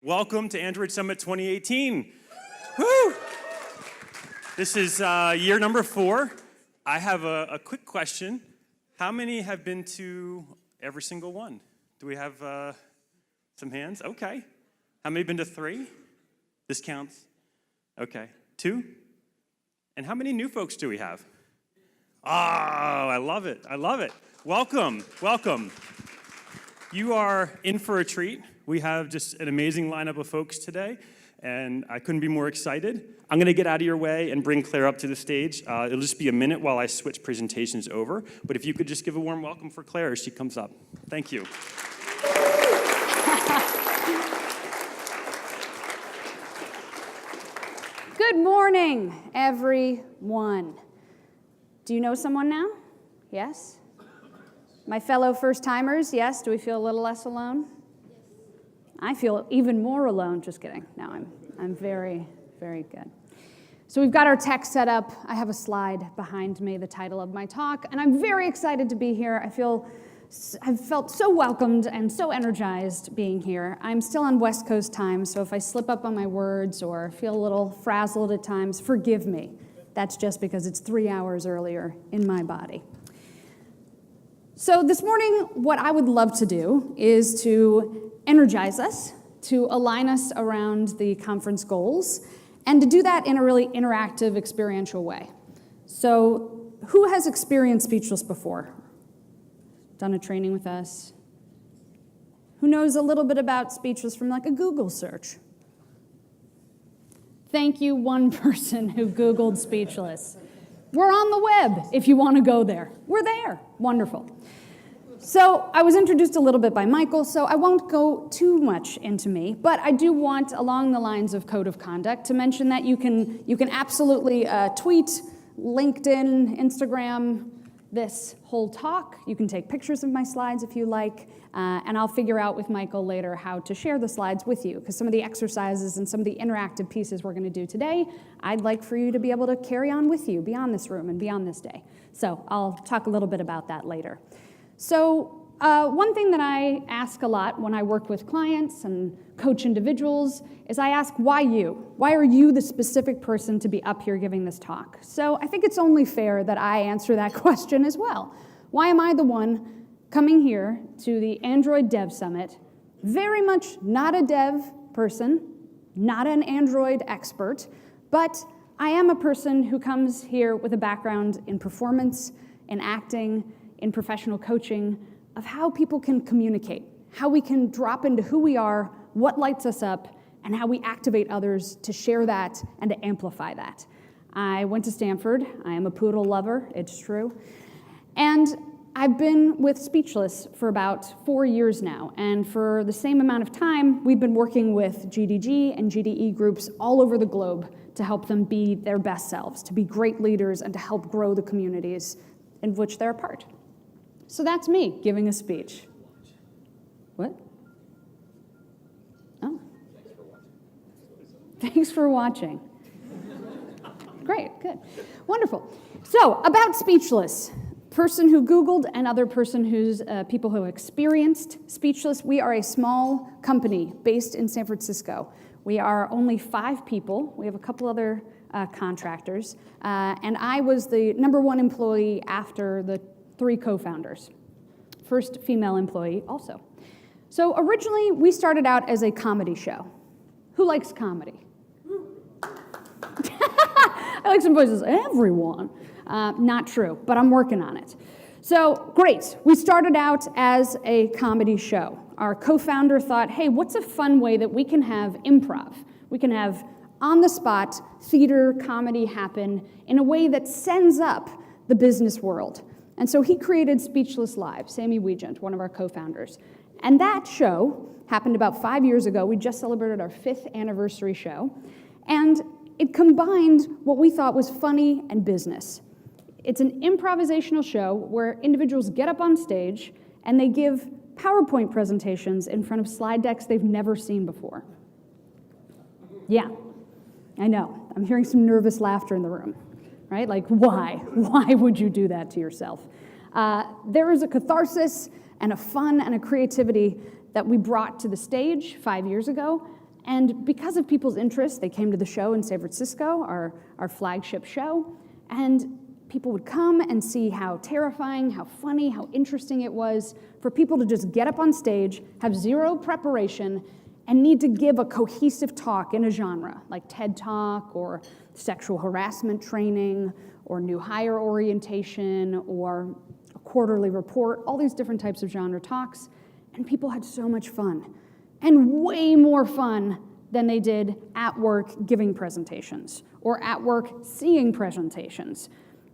Welcome to Android Summit 2018. Woo! This is year number 4. I have a quick question. How many have been to every single one? Do we have some hands? Okay. How many been to 3? This counts. Okay. 2? And how many new folks do we have? Oh, I love it. I love it. Welcome. Welcome. You are in for a treat. We have just an amazing lineup of folks today, and I couldn't be more excited. I'm going to get out of your way and bring Claire up to the stage. It'll just be a minute while I switch presentations over, but if you could just give a warm welcome for Claire as she comes up. Thank you. Good morning, everyone. Do you know someone now? Yes? My fellow first-timers, yes? Do we feel a little less alone? I feel even more alone. Just kidding. No, I'm very, very good. So we've got our tech set up. I have a slide behind me, the title of my talk, and I'm very excited to be here. I've felt so welcomed and so energized being here. I'm still on West Coast time, so if I slip up on my words or feel a little frazzled at times, forgive me. That's just because it's 3 hours earlier in my body. So this morning, what I would love to do is to energize us, to align us around the conference goals, and to do that in a really interactive, experiential way. So who has experienced Speechless before? Done a training with us? Who knows a little bit about Speechless from like a Google search? Thank you, one person who Googled Speechless. We're on the web if you want to go there. We're there. Wonderful. So I was introduced a little bit by Michael, so I won't go too much into me, but I do want, along the lines of code of conduct, to mention that you can absolutely tweet, LinkedIn, Instagram, this whole talk. You can take pictures of my slides if you like, and I'll figure out with Michael later how to share the slides with you, because some of the exercises and some of the interactive pieces we're going to do today, I'd like for you to be able to carry on with you beyond this room and beyond this day. So I'll talk a little bit about that later. So one thing that I ask a lot when I work with clients and coach individuals is I ask, why you? Why are you the specific person to be up here giving this talk? So I think it's only fair that I answer that question as well. Why am I the one coming here to the Android Dev Summit, very much not a dev person, not an Android expert, but I am a person who comes here with a background in performance, in acting, in professional coaching, of how people can communicate, how we can drop into who we are, what lights us up, and how we activate others to share that and to amplify that. I went to Stanford. I am a poodle lover, it's true. And I've been with Speechless for about 4 years now, and for the same amount of time, we've been working with GDG and GDE groups all over the globe to help them be their best selves, to be great leaders, and to help grow the communities in which they're a part. So that's me giving a speech. What? Oh. Thanks for watching. Great, good. Wonderful. So, about Speechless. Person who Googled and other person who's people who experienced Speechless. We are a small company based in San Francisco. We are only 5 people. We have a couple other contractors. And I was the #1 employee after the 3 co-founders. First female employee also. So originally, we started out as a comedy show. Who likes comedy? I like some voices, everyone. Not true, but I'm working on it. So great, we started out as a comedy show. Our co-founder thought, hey, what's a fun way that we can have improv? We can have on-the-spot theater comedy happen in a way that sends up the business world. And so he created Speechless Live, Sammy Wiegand, one of our co-founders. And that show happened about 5 years ago. We just celebrated our 5th anniversary show. And it combined what we thought was funny and business. It's an improvisational show where individuals get up on stage and they give PowerPoint presentations in front of slide decks they've never seen before. Yeah, I know. I'm hearing some nervous laughter in the room. Right? Like, why? Why would you do that to yourself? There is a catharsis and a fun and a creativity that we brought to the stage 5 years ago, And because of people's interest, they came to the show in San Francisco, our flagship show, and people would come and see how terrifying, how funny, how interesting it was for people to just get up on stage, have zero preparation, and need to give a cohesive talk in a genre, like TED Talk or sexual harassment training or new hire orientation or a quarterly report, all these different types of genre talks. And people had so much fun, and way more fun than they did at work giving presentations or at work seeing presentations.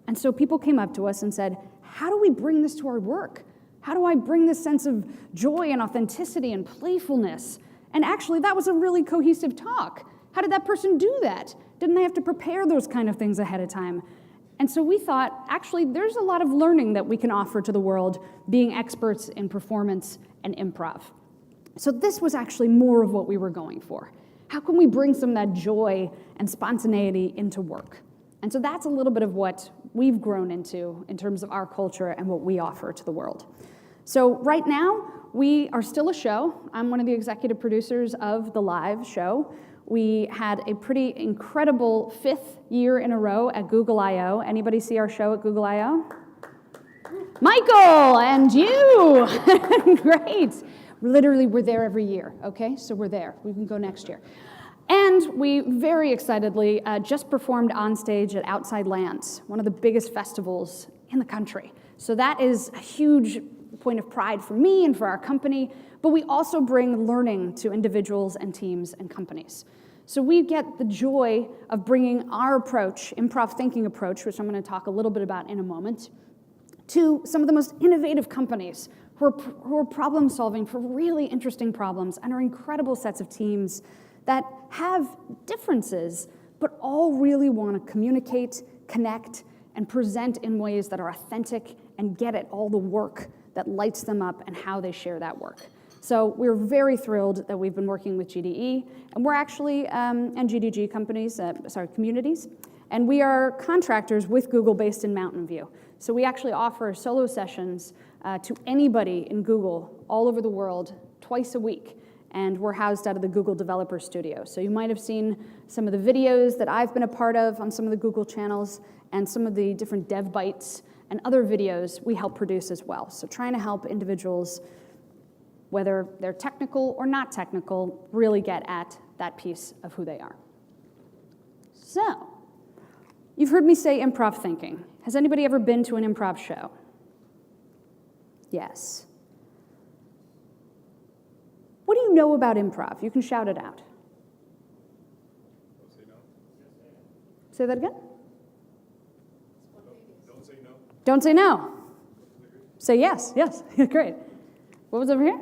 And so people came up to us and said, how do we bring this to our work? How do I bring this sense of joy and authenticity and playfulness? And actually, that was a really cohesive talk. How did that person do that? Didn't they have to prepare those kind of things ahead of time? And so we thought, actually, there's a lot of learning that we can offer to the world, being experts in performance and improv. So this was actually more of what we were going for. How can we bring some of that joy and spontaneity into work? And so that's a little bit of what we've grown into in terms of our culture and what we offer to the world. So right now, we are still a show. I'm one of the executive producers of the live show. We had a pretty incredible 5th year in a row at Google I/O. Anybody see our show at Google I/O? Michael, and you. Great. Literally, we're there every year, okay? So we're there. We can go next year. And we very excitedly just performed on stage at Outside Lands, one of the biggest festivals in the country. So that is a huge point of pride for me and for our company, but we also bring learning to individuals and teams and companies. So we get the joy of bringing our approach, improv thinking approach, which I'm going to talk a little bit about in a moment, to some of the most innovative companies who are problem solving for really interesting problems and are incredible sets of teams that have differences, but all really want to communicate, connect, and present in ways that are authentic and get at all the work that lights them up and how they share that work. So we're very thrilled that we've been working with GDE, and we're actually, and GDG communities, and we are contractors with Google based in Mountain View. So we actually offer solo sessions to anybody in Google all over the world twice a week. And we're housed out of the Google Developer Studio. So you might have seen some of the videos that I've been a part of on some of the Google channels and some of the different dev bites and other videos we help produce as well. So trying to help individuals, whether they're technical or not technical, really get at that piece of who they are. So, you've heard me say improv thinking. Has anybody ever been to an improv show? Yes. What do you know about improv? You can shout it out. Don't say no. Say that again? Don't say no. Don't say no. Say yes. Yes. Great. What was over here?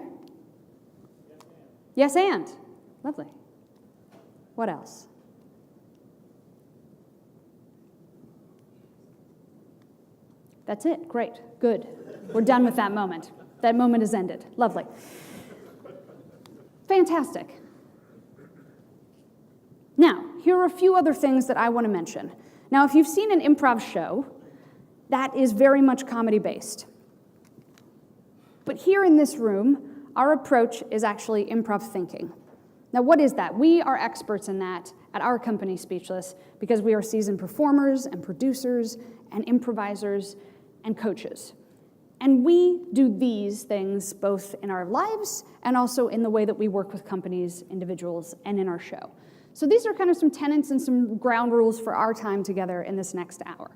Yes, and. Lovely. What else? That's it. Great. Good. We're done with that moment. That moment is ended. Lovely. Fantastic. Now, here are a few other things that I want to mention. Now, if you've seen an improv show, that is very much comedy-based. But here in this room, our approach is actually improv thinking. Now, what is that? We are experts in that at our company, Speechless, because we are seasoned performers and producers and improvisers and coaches. And we do these things both in our lives and also in the way that we work with companies, individuals, and in our show. So these are kind of some tenets and some ground rules for our time together in this next hour.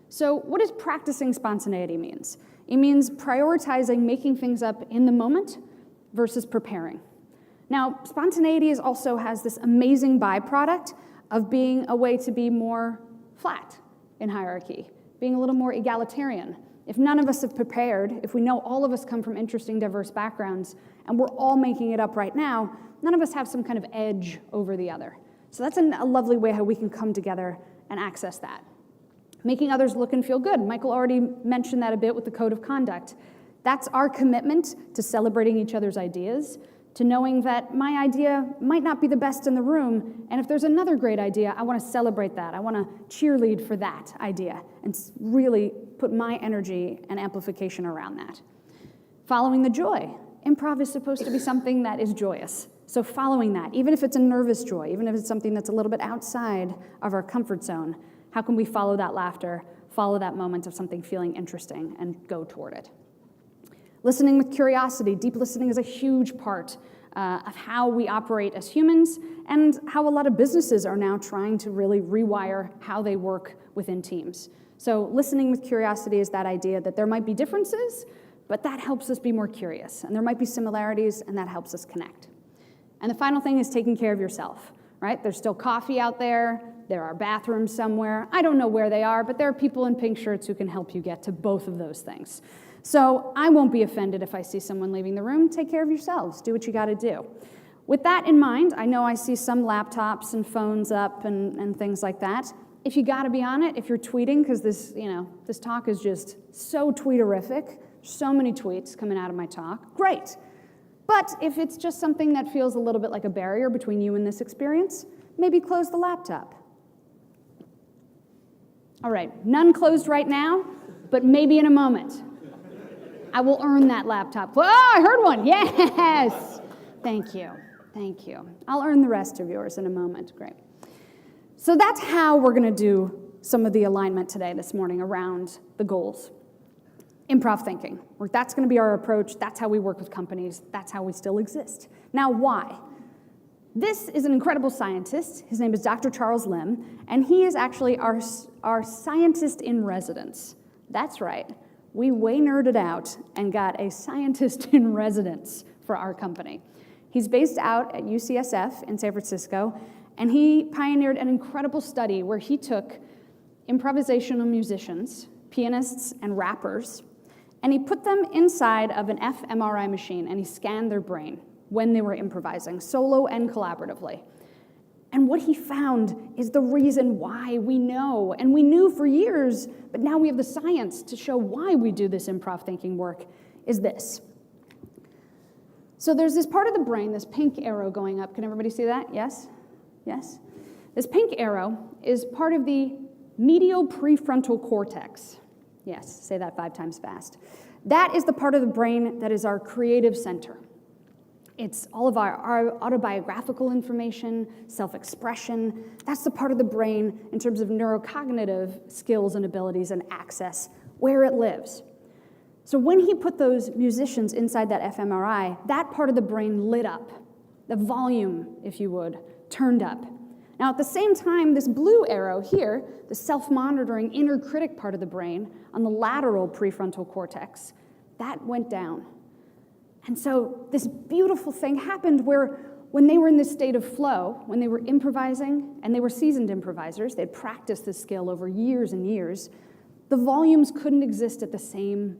So what does practicing spontaneity means? It means prioritizing making things up in the moment versus preparing. Now, spontaneity also has this amazing byproduct of being a way to be more flat in hierarchy, being a little more egalitarian. If none of us have prepared, if we know all of us come from interesting, diverse backgrounds, and we're all making it up right now, none of us have some kind of edge over the other. So that's a lovely way how we can come together and access that. Making others look and feel good. Michael already mentioned that a bit with the code of conduct. That's our commitment to celebrating each other's ideas, to knowing that my idea might not be the best in the room, and if there's another great idea, I want to celebrate that. I want to cheerlead for that idea and really put my energy and amplification around that. Following the joy. Improv is supposed to be something that is joyous, So following that, even if it's a nervous joy, even if it's something that's a little bit outside of our comfort zone, how can we follow that laughter, follow that moment of something feeling interesting, and go toward it? Listening with curiosity. Deep listening is a huge part of how we operate as humans and how a lot of businesses are now trying to really rewire how they work within teams. So listening with curiosity is that idea that there might be differences, but that helps us be more curious. And there might be similarities, and that helps us connect. And the final thing is taking care of yourself, right? There's still coffee out there. There are bathrooms somewhere. I don't know where they are, but there are people in pink shirts who can help you get to both of those things. So I won't be offended if I see someone leaving the room. Take care of yourselves. Do what you got to do. With that in mind, I know I see some laptops and phones up and things like that. If you got to be on it, if you're tweeting, because this talk is just so tweeterific, so many tweets coming out of my talk, great. But if it's just something that feels a little bit like a barrier between you and this experience, maybe close the laptop. All right, none closed right now, but maybe in a moment. I will earn that laptop. Oh, I heard one. Yes. Thank you. Thank you. I'll earn the rest of yours in a moment. Great. So that's how we're going to do some of the alignment today, this morning, around the goals. Improv thinking. That's going to be our approach. That's how we work with companies. That's how we still exist. Now, why? This is an incredible scientist. His name is Dr. Charles Lim, and he is actually our scientist in residence. That's right. We way nerded out and got a scientist in residence for our company. He's based out at UCSF in San Francisco, and he pioneered an incredible study where he took improvisational musicians, pianists, and rappers, and he put them inside of an fMRI machine, and he scanned their brain when they were improvising, solo and collaboratively. And what he found is the reason why we know, and we knew for years, but now we have the science to show why we do this improv thinking work, is this. So there's this part of the brain, this pink arrow going up. Can everybody see that? Yes? Yes? This pink arrow is part of the medial prefrontal cortex. Yes, say that 5 times fast. That is the part of the brain that is our creative center. It's all of our autobiographical information, self-expression. That's the part of the brain in terms of neurocognitive skills and abilities and access, where it lives. So when he put those musicians inside that fMRI, that part of the brain lit up. The volume, if you would, turned up. Now, at the same time, this blue arrow here, the self-monitoring inner critic part of the brain on the lateral prefrontal cortex, that went down. And so this beautiful thing happened where when they were in this state of flow, when they were improvising, and they were seasoned improvisers, they'd practiced this skill over years and years, the volumes couldn't exist at the same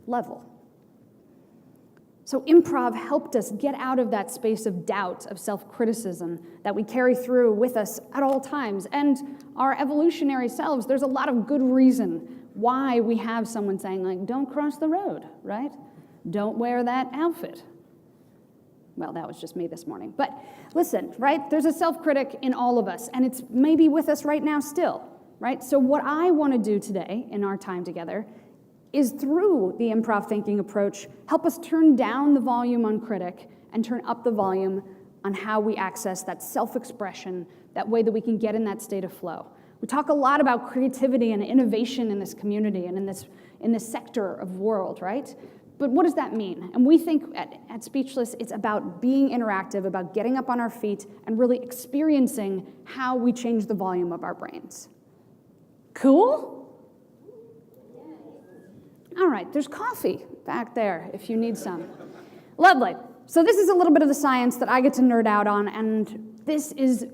level. So improv helped us get out of that space of doubt, of self-criticism that we carry through with us at all times. And our evolutionary selves, there's a lot of good reason why we have someone saying, like, don't cross the road, right? Don't wear that outfit. Well, that was just me this morning. But listen, right? There's a self-critic in all of us, and it's maybe with us right now still, right? So what I want to do today in our time together is through the improv thinking approach, help us turn down the volume on critic and turn up the volume on how we access that self-expression, that way that we can get in that state of flow. We talk a lot about creativity and innovation in this community and in this sector of world, right? But what does that mean? And we think at Speechless, it's about being interactive, about getting up on our feet and really experiencing how we change the volume of our brains. Cool? All right, there's coffee back there if you need some. Lovely. So this is a little bit of the science that I get to nerd out on, and this is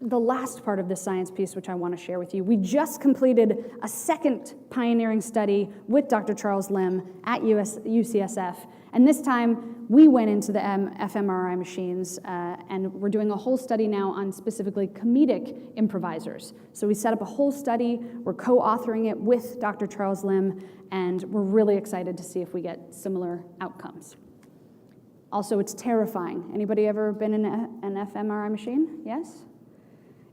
the last part of the science piece which I want to share with you. We just completed a second pioneering study with Dr. Charles Lim at UCSF, and this time we went into the fMRI machines, and we're doing a whole study now on specifically comedic improvisers. So we set up a whole study, we're co-authoring it with Dr. Charles Lim, and we're really excited to see if we get similar outcomes. Also, it's terrifying. Anybody ever been in an fMRI machine? Yes?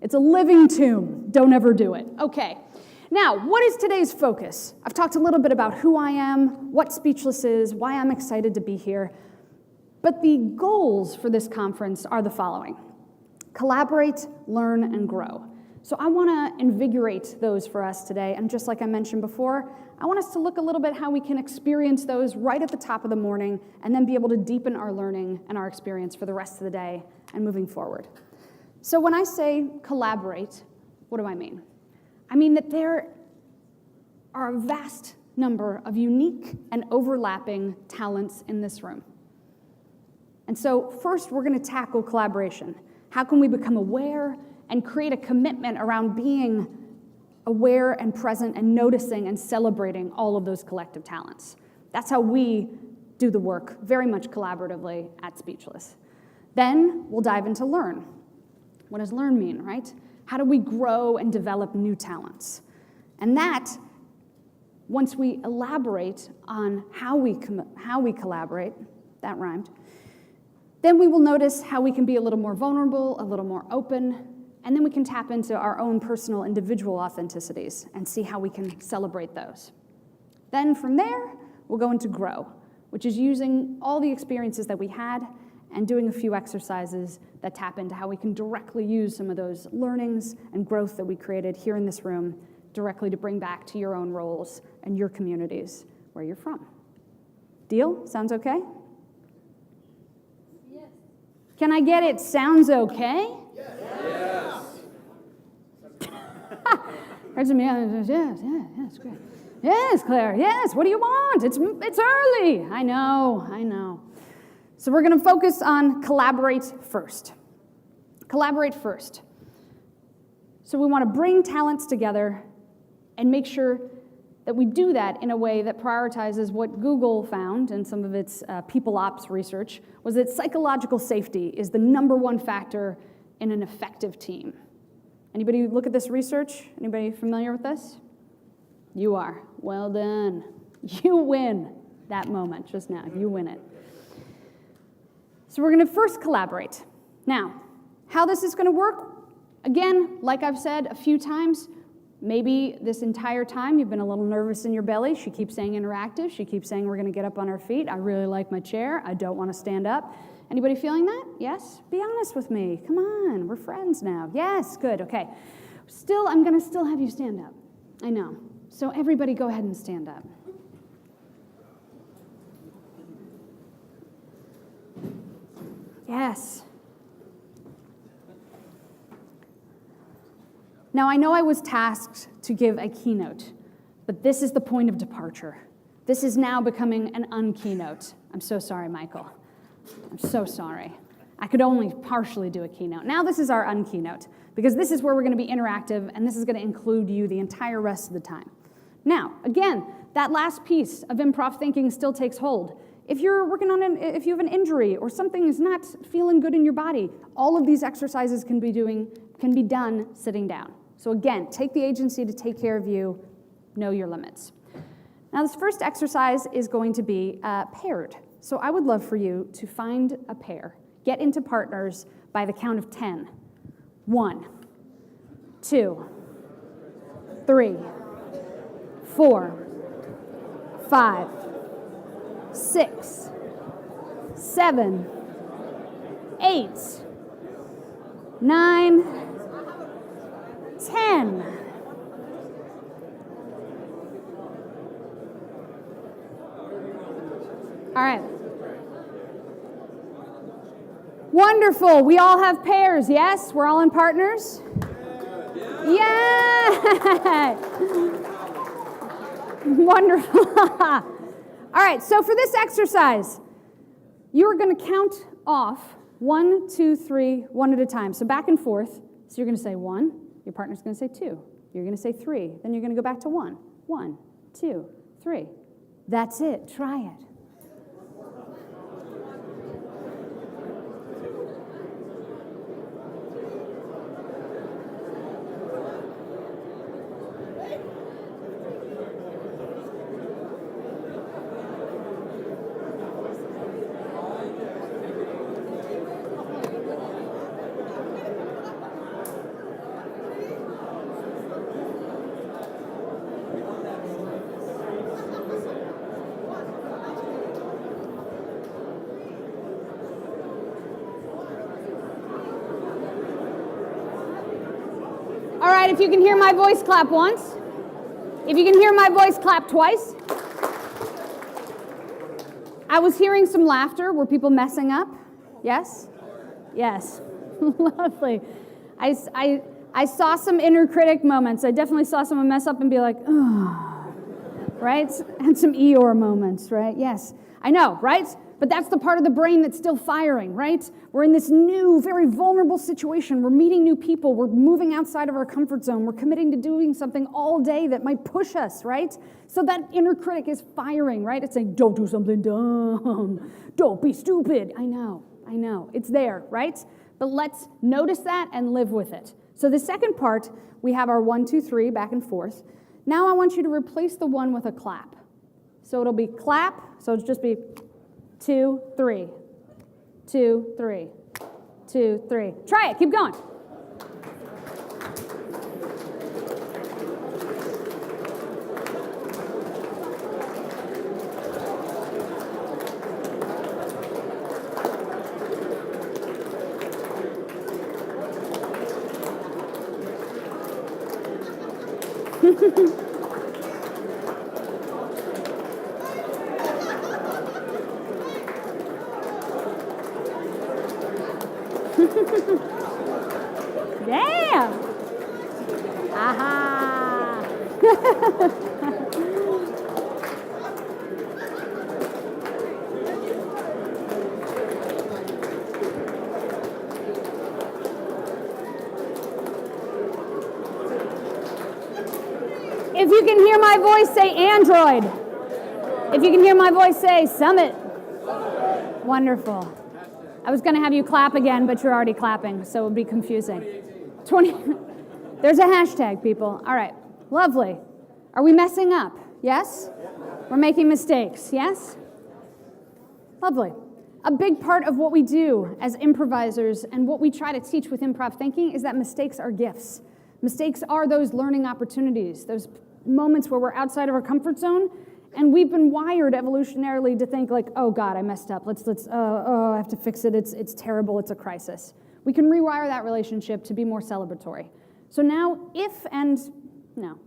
It's a living tomb. Don't ever do it. Okay. Now, what is today's focus? I've talked a little bit about who I am, what Speechless is, why I'm excited to be here. But the goals for this conference are the following: collaborate, learn, and grow. So I want to invigorate those for us today. And just like I mentioned before, I want us to look a little bit how we can experience those right at the top of the morning and then be able to deepen our learning and our experience for the rest of the day and moving forward. So when I say collaborate, what do I mean? I mean that there are a vast number of unique and overlapping talents in this room. And so first, we're going to tackle collaboration. How can we become aware and create a commitment around being aware and present and noticing and celebrating all of those collective talents? That's how we do the work, very much collaboratively at Speechless. Then we'll dive into learn. What does learn mean, right? How do we grow and develop new talents? And that, once we elaborate on how we collaborate, that rhymed, then we will notice how we can be a little more vulnerable, a little more open, and then we can tap into our own personal individual authenticities and see how we can celebrate those. Then from there, we'll go into grow, which is using all the experiences that we had and doing a few exercises that tap into how we can directly use some of those learnings and growth that we created here in this room directly to bring back to your own roles and your communities where you're from. Deal? Sounds okay? Yes. Can I get it? Sounds okay? Yes. Heard some yes, great. Yes, Claire, yes, what do you want? It's early. I know. So we're going to focus on collaborate first. Collaborate first. So we want to bring talents together and make sure that we do that in a way that prioritizes what Google found in some of its people ops research, was that psychological safety is the #1 factor in an effective team. Anybody look at this research? Anybody familiar with this? You are. Well done. You win that moment just now. You win it. So we're going to first collaborate. Now, how this is going to work, again, like I've said a few times, maybe this entire time you've been a little nervous in your belly. She keeps saying interactive. She keeps saying we're going to get up on our feet. I really like my chair. I don't want to stand up. Anybody feeling that? Yes? Be honest with me. Come on. We're friends now. Yes? Good. Okay. I'm going to still have you stand up. I know. So everybody go ahead and stand up. Yes. Now, I know I was tasked to give a keynote, but this is the point of departure. This is now becoming an unkeynote. I'm so sorry, Michael. I'm so sorry. I could only partially do a keynote. Now this is our unkeynote, because this is where we're going to be interactive, and this is going to include you the entire rest of the time. Now, again, that last piece of improv thinking still takes hold. If you're working on if you have an injury or something is not feeling good in your body, all of these exercises can be done sitting down. So again, take the agency to take care of you, know your limits. Now this first exercise is going to be paired. So I would love for you to find a pair. Get into partners by the count of 10. 1, 2, 3, 4, 5, 6, 7, 8, 9, 10. All right. Wonderful. We all have pairs, yes? We're all in partners? Yeah. Wonderful. All right, so for this exercise, you are going to count off 1, 2, 3, one at a time. So back and forth. So you're going to say 1, your partner's going to say 2, you're going to say 3, then you're going to go back to 1. 1, 2, 3. That's it. Try it. All right, if you can hear my voice, clap once. If you can hear my voice, clap twice. I was hearing some laughter. Were people messing up? Yes? Yes. Lovely. I saw some inner critic moments. I definitely saw someone mess up and be like, oh, right? And some Eeyore moments, right? Yes. I know, right? But that's the part of the brain that's still firing, right? We're in this new, very vulnerable situation. We're meeting new people. We're moving outside of our comfort zone. We're committing to doing something all day that might push us, right? So that inner critic is firing, right? It's saying, don't do something dumb. Don't be stupid. I know. It's there, right? But let's notice that and live with it. So the second part, we have our 1, 2, 3 back and forth. Now I want you to replace the 1 with a clap. So it'll be clap. So it'll just be 2, 3, 2, 3, 2, 3. Try it. Keep going. Yeah. Aha. If you can hear my voice, say Android. If you can hear my voice, say Summit. Wonderful. I was going to have you clap again, but you're already clapping, so it would be confusing. 20. There's a hashtag, people. All right. Lovely. Are we messing up? Yes? We're making mistakes. Yes? Lovely. A big part of what we do as improvisers and what we try to teach with improv thinking is that mistakes are gifts. Mistakes are those learning opportunities, those moments where we're outside of our comfort zone. And we've been wired evolutionarily to think like, oh God, I messed up. I have to fix it. It's terrible. It's a crisis. We can rewire that relationship to be more celebratory. So now,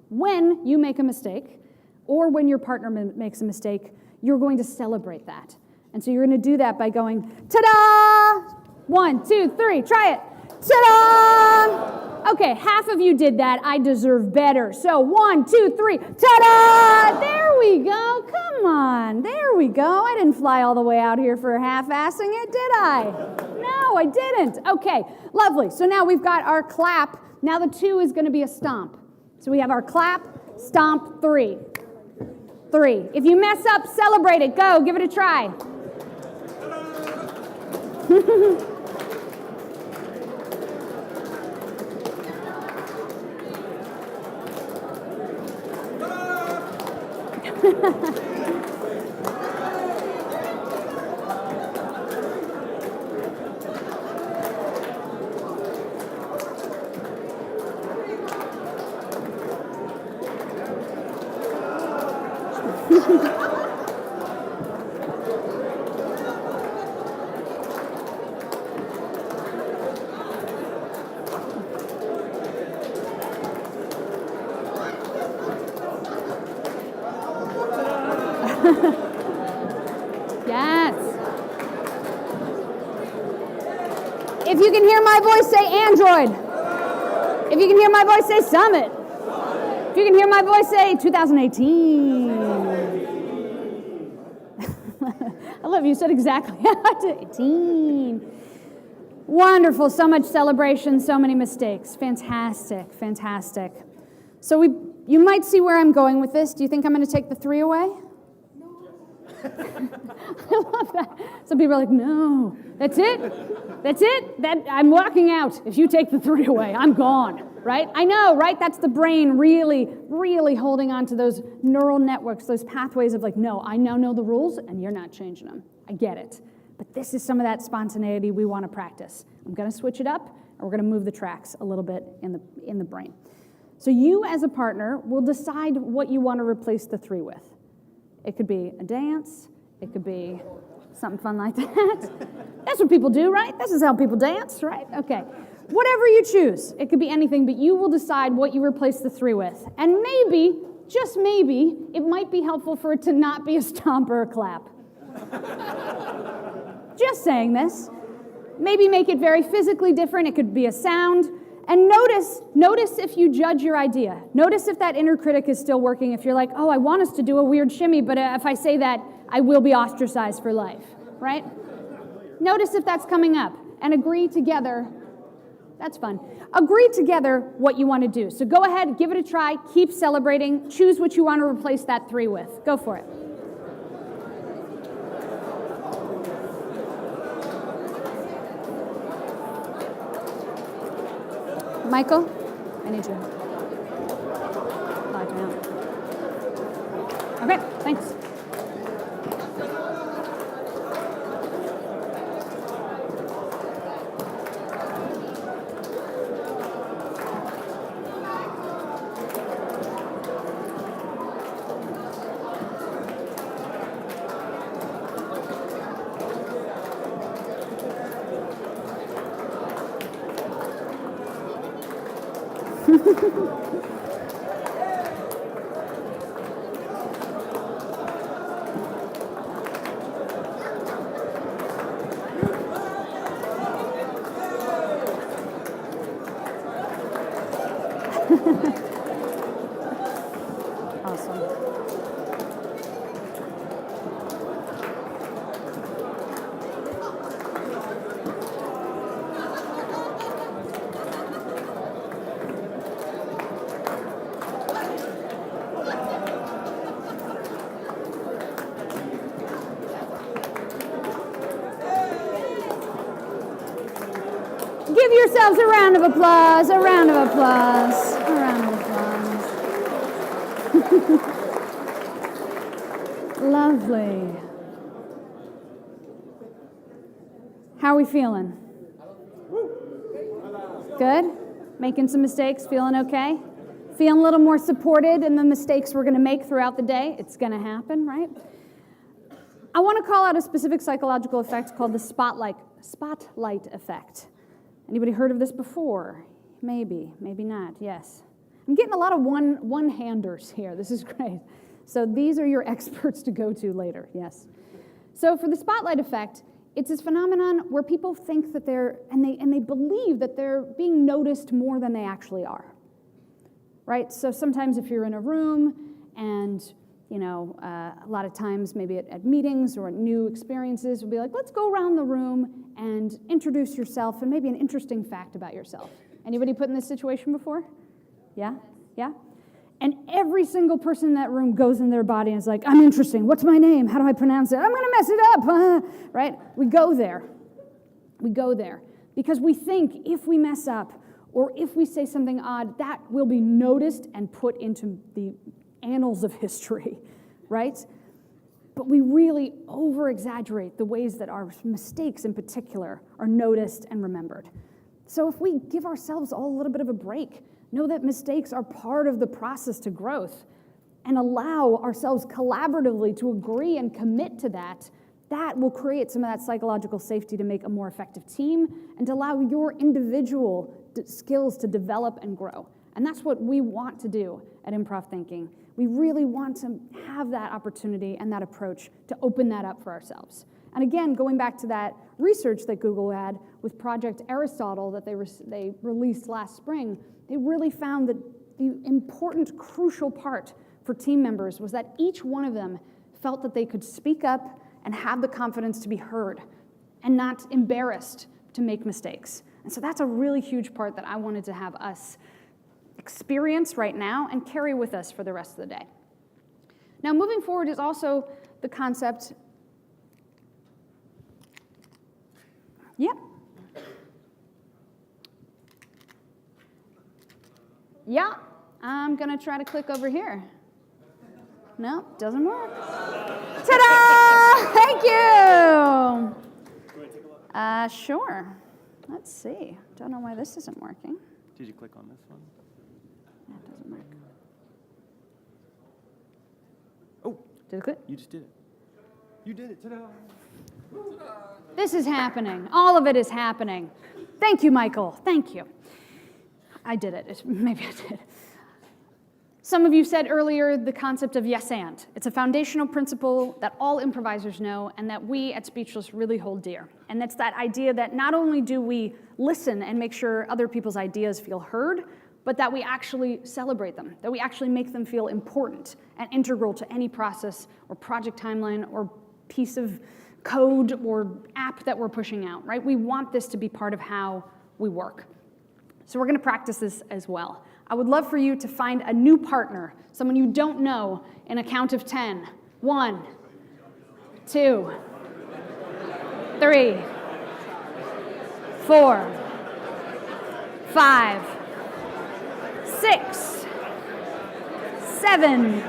when you make a mistake, or when your partner makes a mistake, you're going to celebrate that. And so you're going to do that by going, ta-da! 1, 2, 3, try it. Ta-da! Okay, half of you did that. I deserve better. So 1, 2, 3, ta-da! There we go. Come on. There we go. I didn't fly all the way out here for half-assing it, did I? No, I didn't. Okay, lovely. So now we've got our clap. Now the 2 is going to be a stomp. So we have our clap, stomp, 3. 3. If you mess up, celebrate it. Go. Give it a try. Yes. If you can hear my voice, say Android. If you can hear my voice, say Summit. If you can hear my voice, say 2018. I love you said exactly 18. Wonderful. So much celebration, so many mistakes. Fantastic, fantastic. So you might see where I'm going with this. Do you think I'm going to take the 3 away? I love that. Some people are like, no, that's it. That's it. I'm walking out. If you take the 3 away, I'm gone, right? I know, right? That's the brain really, really holding on to those neural networks, those pathways of like, no, I now know the rules and you're not changing them. I get it. But this is some of that spontaneity we want to practice. I'm going to switch it up and we're going to move the tracks a little bit in the brain. So you as a partner will decide what you want to replace the 3 with. It could be a dance. It could be something fun like that. That's what people do, right? This is how people dance, right? Okay. Whatever you choose. It could be anything, but you will decide what you replace the 3 with. And maybe, just maybe, it might be helpful for it to not be a stomp or a clap. Just saying this. Maybe make it very physically different. It could be a sound. And notice if you judge your idea. Notice if that inner critic is still working. If you're like, oh, I want us to do a weird shimmy, but if I say that, I will be ostracized for life, right? Notice if that's coming up and agree together. That's fun. Agree together what you want to do. So go ahead, give it a try, keep celebrating, choose what you want to replace that 3 with. Go for it. Michael, I need you. Lie down. Okay, thanks. Awesome. Give yourselves a round of applause, a round of applause, a round of applause. Lovely. How are we feeling? Good? Making some mistakes, feeling okay? Feeling a little more supported in the mistakes we're going to make throughout the day? It's going to happen, right? I want to call out a specific psychological effect called the spotlight effect. Anybody heard of this before? Maybe, maybe not, yes. I'm getting a lot of one-handers here. This is great. So these are your experts to go to later, yes. So for the spotlight effect, it's this phenomenon where people think that and they believe that they're being noticed more than they actually are, right? So sometimes if you're in a room and, a lot of times maybe at meetings or at new experiences, we'll be like, let's go around the room and introduce yourself and maybe an interesting fact about yourself. Anybody put in this situation before? Yeah? Yeah? And every single person in that room goes in their body and is like, I'm interesting. What's my name? How do I pronounce it? I'm going to mess it up. Right? We go there. We go there. Because we think if we mess up or if we say something odd, that will be noticed and put into the annals of history. Right? But we really over-exaggerate the ways that our mistakes in particular are noticed and remembered. So if we give ourselves all a little bit of a break, know that mistakes are part of the process to growth, and allow ourselves collaboratively to agree and commit to that, that will create some of that psychological safety to make a more effective team and to allow your individual skills to develop and grow. And that's what we want to do at Improv Thinking. We really want to have that opportunity and that approach to open that up for ourselves. And again, going back to that research that Google had with Project Aristotle that they released last spring, they really found that the important, crucial part for team members was that each one of them felt that they could speak up and have the confidence to be heard and not embarrassed to make mistakes. And so that's a really huge part that I wanted to have us experience right now and carry with us for the rest of the day. Now, moving forward is also the concept. Yep. Yeah, I'm going to try to click over here. No, doesn't work. Ta-da! Thank you. Sure. Let's see. Don't know why this isn't working. Did you click on this one? That doesn't work. Oh, did it click? You just did it. You did it. Ta-da! This is happening. All of it is happening. Thank you, Michael. Thank you. I did it. Maybe I did. Some of you said earlier the concept of yes and. It's a foundational principle that all improvisers know and that we at Speechless really hold dear. And that's that idea that not only do we listen and make sure other people's ideas feel heard, but that we actually celebrate them, that we actually make them feel important and integral to any process or project timeline or piece of code or app that we're pushing out, right? We want this to be part of how we work. So we're going to practice this as well. I would love for you to find a new partner, someone you don't know, in a count of 10. 1, 2, 3, 4, 5, 6, 7,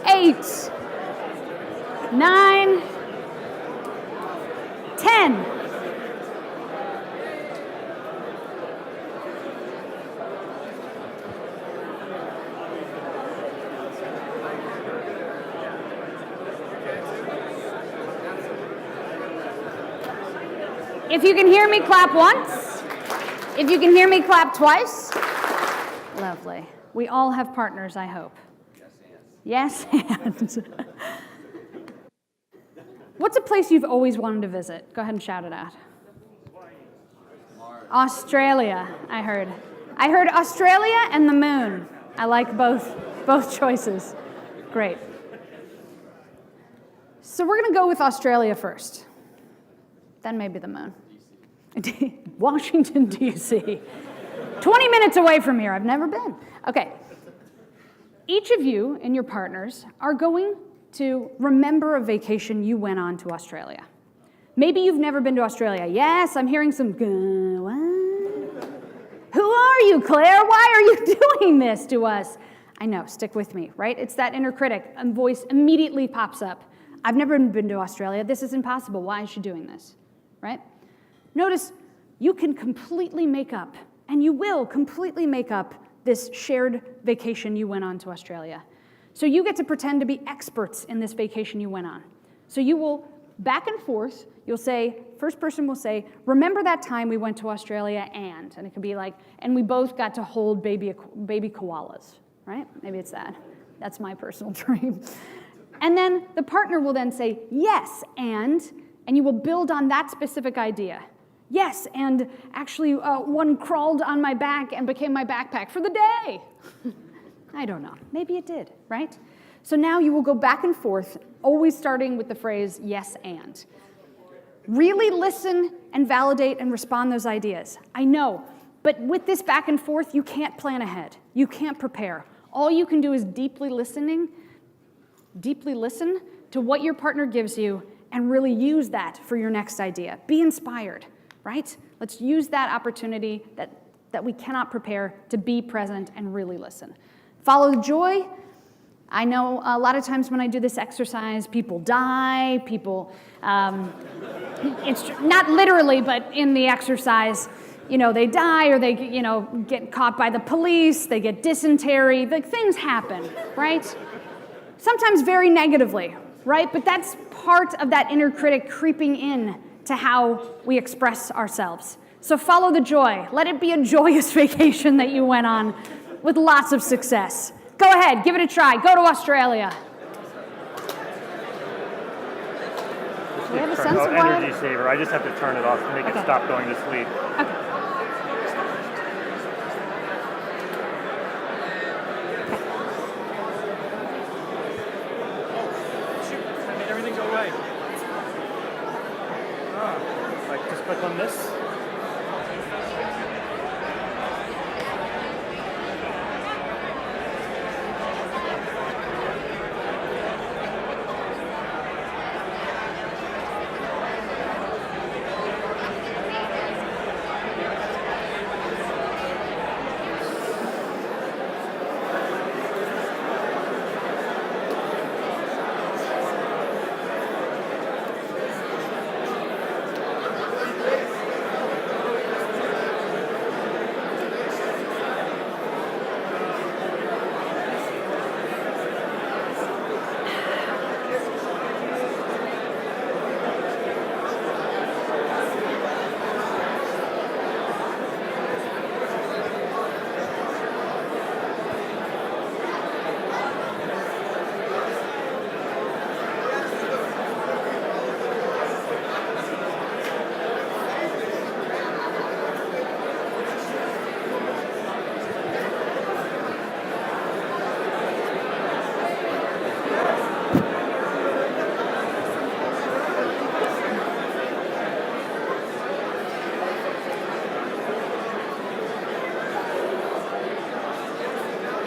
8, 9, 10. If you can hear me, clap once. If you can hear me, clap twice. Lovely. We all have partners, I hope. Yes, and. What's a place you've always wanted to visit? Go ahead and shout it out. Australia, I heard. I heard Australia and the moon. I like both choices. Great. So we're going to go with Australia first. Then maybe the moon. Washington, D.C. 20 minutes away from here. I've never been. Okay. Each of you and your partners are going to remember a vacation you went on to Australia. Maybe you've never been to Australia. Yes, I'm hearing some, what? Who are you, Claire? Why are you doing this to us? I know, stick with me, right? It's that inner critic. A voice immediately pops up. I've never been to Australia. This is impossible. Why is she doing this? Right? Notice you can completely make up, and you will completely make up this shared vacation you went on to Australia. So you get to pretend to be experts in this vacation you went on. So you will, back and forth, you'll say, first person will say, remember that time we went to Australia and it could be like, and we both got to hold baby koalas, right? Maybe it's that. That's my personal dream. And then the partner will then say, yes, and you will build on that specific idea. Yes, and actually one crawled on my back and became my backpack for the day. I don't know. Maybe it did, right? So now you will go back and forth, always starting with the phrase, yes, and. Really listen and validate and respond those ideas. I know, but with this back and forth, you can't plan ahead. You can't prepare. All you can do is deeply listen to what your partner gives you and really use that for your next idea. Be inspired, right? Let's use that opportunity that we cannot prepare to be present and really listen. Follow the joy. I know a lot of times when I do this exercise, people die, it's not literally, but in the exercise, they die or they, get caught by the police, they get dysentery, things happen, right? Sometimes very negatively, right? But that's part of that inner critic creeping in to how we express ourselves. So follow the joy. Let it be a joyous vacation that you went on with lots of success. Go ahead, give it a try. Go to Australia. Do we have a sense of why? Energy saver. I just have to turn it off to make it stop going to sleep. Okay. I made everything go away. Just click on this.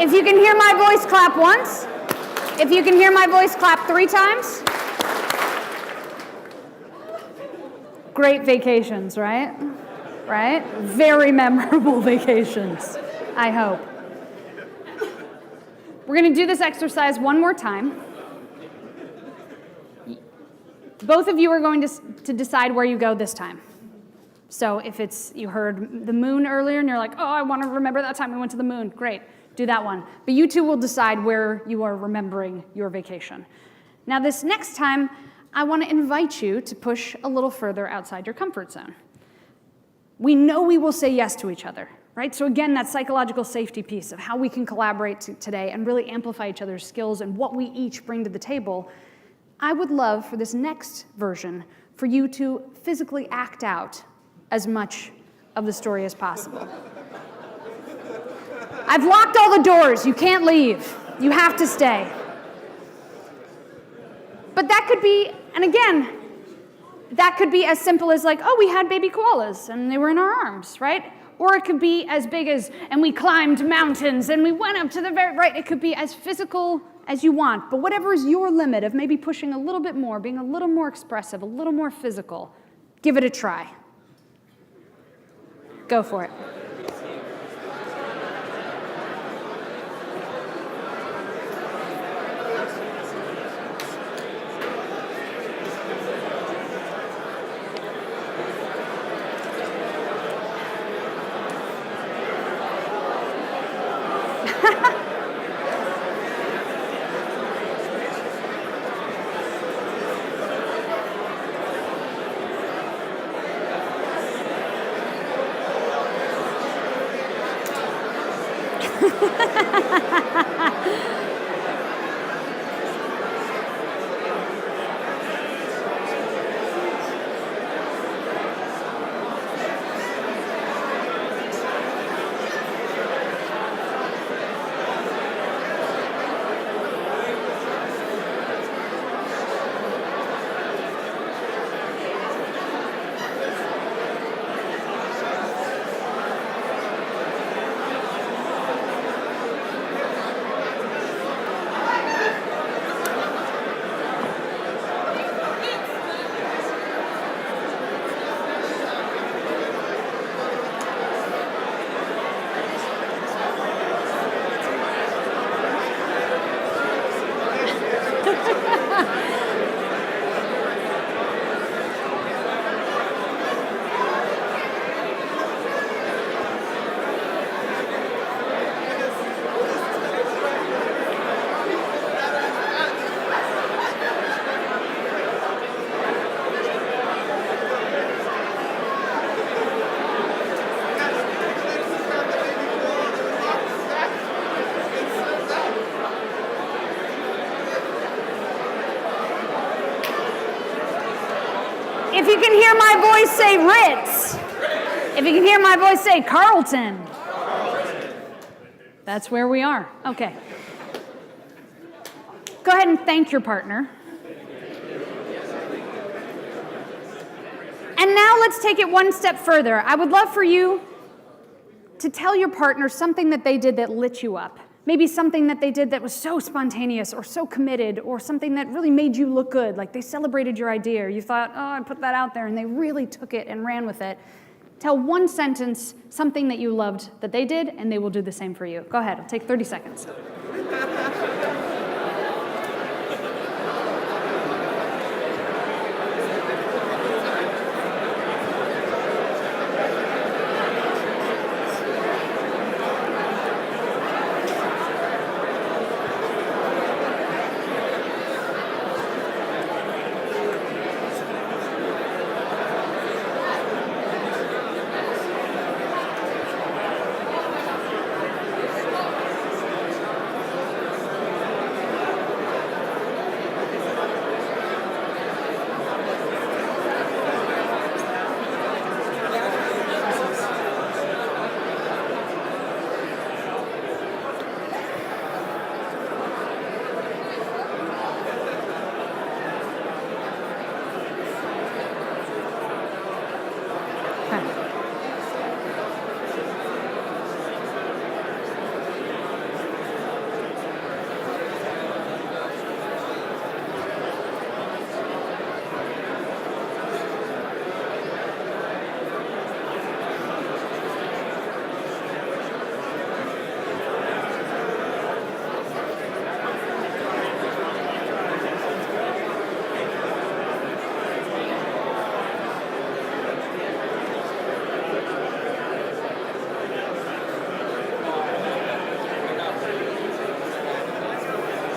If you can hear my voice, clap once. If you can hear my voice, clap 3 times. Great vacations, right? Right? Very memorable vacations, I hope. We're going to do this exercise one more time. Both of you are going to decide where you go this time. So if it's, you heard the moon earlier and you're like, oh, I want to remember that time we went to the moon. Great, do that one. But you two will decide where you are remembering your vacation. Now this next time, I want to invite you to push a little further outside your comfort zone. We know we will say yes to each other, right? So again, that psychological safety piece of how we can collaborate today and really amplify each other's skills and what we each bring to the table. I would love for this next version for you to physically act out as much of the story as possible. I've locked all the doors. You can't leave. You have to stay. But that could be, and again, that could be as simple as like, oh, we had baby koalas and they were in our arms, right? Or it could be as big as, and we climbed mountains and we went up to the very, right? It could be as physical as you want, but whatever is your limit of maybe pushing a little bit more, being a little more expressive, a little more physical, give it a try. Go for it. If you can hear my voice, say Ritz. If you can hear my voice, say Carlton. That's where we are. Okay. Go ahead and thank your partner. And now let's take it one step further. I would love for you to tell your partner something that they did that lit you up. Maybe something that they did that was so spontaneous or so committed or something that really made you look good, like they celebrated your idea or you thought, oh, I put that out there, and they really took it and ran with it. Tell one sentence, something that you loved that they did, and they will do the same for you. Go ahead, it'll take 30 seconds.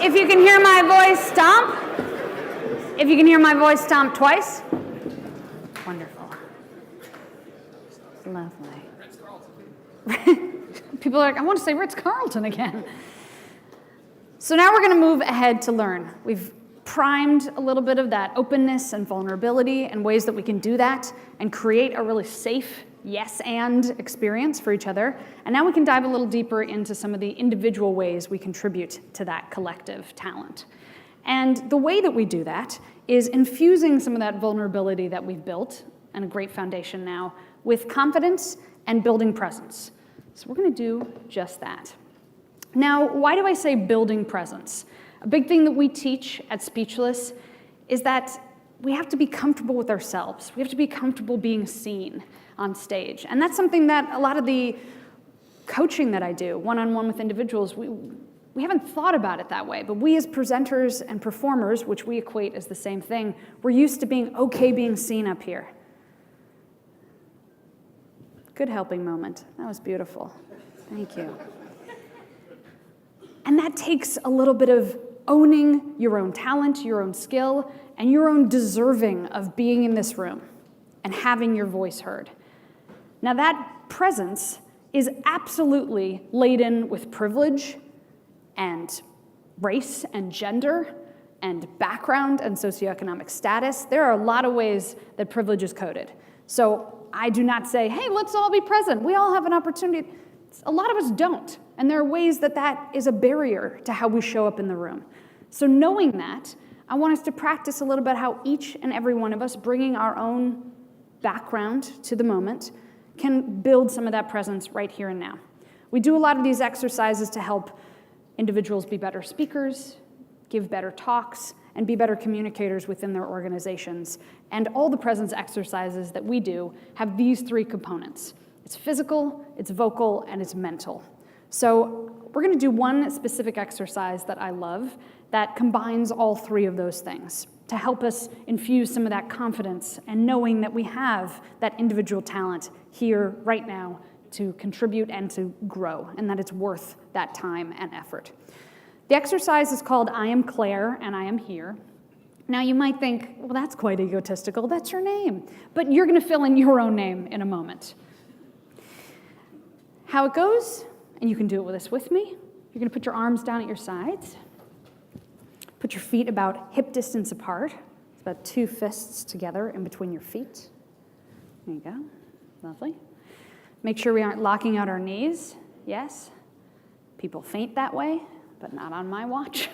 If you can hear my voice, stomp. If you can hear my voice, stomp twice. Wonderful. Lovely. People are like, I want to say Ritz-Carlton again. So now we're going to move ahead to learn. We've primed a little bit of that openness and vulnerability and ways that we can do that and create a really safe yes and experience for each other. And now we can dive a little deeper into some of the individual ways we contribute to that collective talent. And the way that we do that is infusing some of that vulnerability that we've built, and a great foundation now, with confidence and building presence. So we're going to do just that. Now, why do I say building presence? A big thing that we teach at Speechless is that we have to be comfortable with ourselves. We have to be comfortable being seen on stage. And that's something that a lot of the coaching that I do, one-on-one with individuals, we haven't thought about it that way. But we as presenters and performers, which we equate as the same thing, we're used to being okay being seen up here. Good helping moment. That was beautiful. Thank you. And that takes a little bit of owning your own talent, your own skill, and your own deserving of being in this room and having your voice heard. Now that presence is absolutely laden with privilege and race and gender and background and socioeconomic status. There are a lot of ways that privilege is coded. So I do not say, hey, let's all be present. We all have an opportunity. A lot of us don't. And there are ways that that is a barrier to how we show up in the room. So knowing that, I want us to practice a little bit how each and every one of us, bringing our own background to the moment, can build some of that presence right here and now. We do a lot of these exercises to help individuals be better speakers, give better talks, and be better communicators within their organizations. And all the presence exercises that we do have these three components. It's physical, it's vocal, and it's mental. So we're going to do one specific exercise that I love that combines all three of those things to help us infuse some of that confidence and knowing that we have that individual talent here right now to contribute and to grow, and that it's worth that time and effort. The exercise is called I am Claire and I am here. Now you might think, well, that's quite egotistical. That's your name. But you're going to fill in your own name in a moment. How it goes, and you can do it with this with me. You're going to put your arms down at your sides. Put your feet about hip distance apart. It's about 2 fists together in between your feet. There you go. Lovely. Make sure we aren't locking out our knees. Yes. People faint that way, but not on my watch.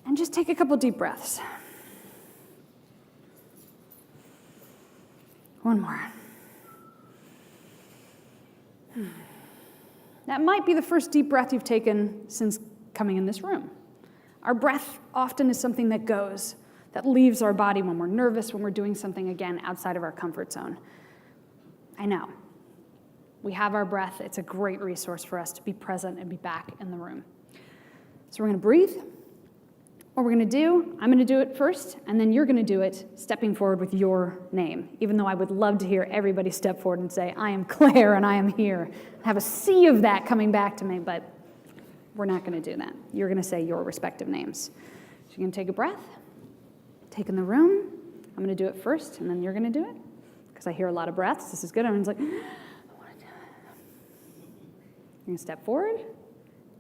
And just take a couple deep breaths. One more. That might be the first deep breath you've taken since coming in this room. Our breath often is something that goes, that leaves our body when we're nervous, when we're doing something, again, outside of our comfort zone. I know. We have our breath. It's a great resource for us to be present and be back in the room. So we're going to breathe. What we're going to do, I'm going to do it first, and then you're going to do it stepping forward with your name, even though I would love to hear everybody step forward and say, I am Claire and I am here. Have a sea of that coming back to me, but we're not going to do that. You're going to say your respective names. So you're going to take a breath, take in the room. I'm going to do it first, and then you're going to do it, because I hear a lot of breaths. This is good. Everyone's like, I want to do it. You're going to step forward,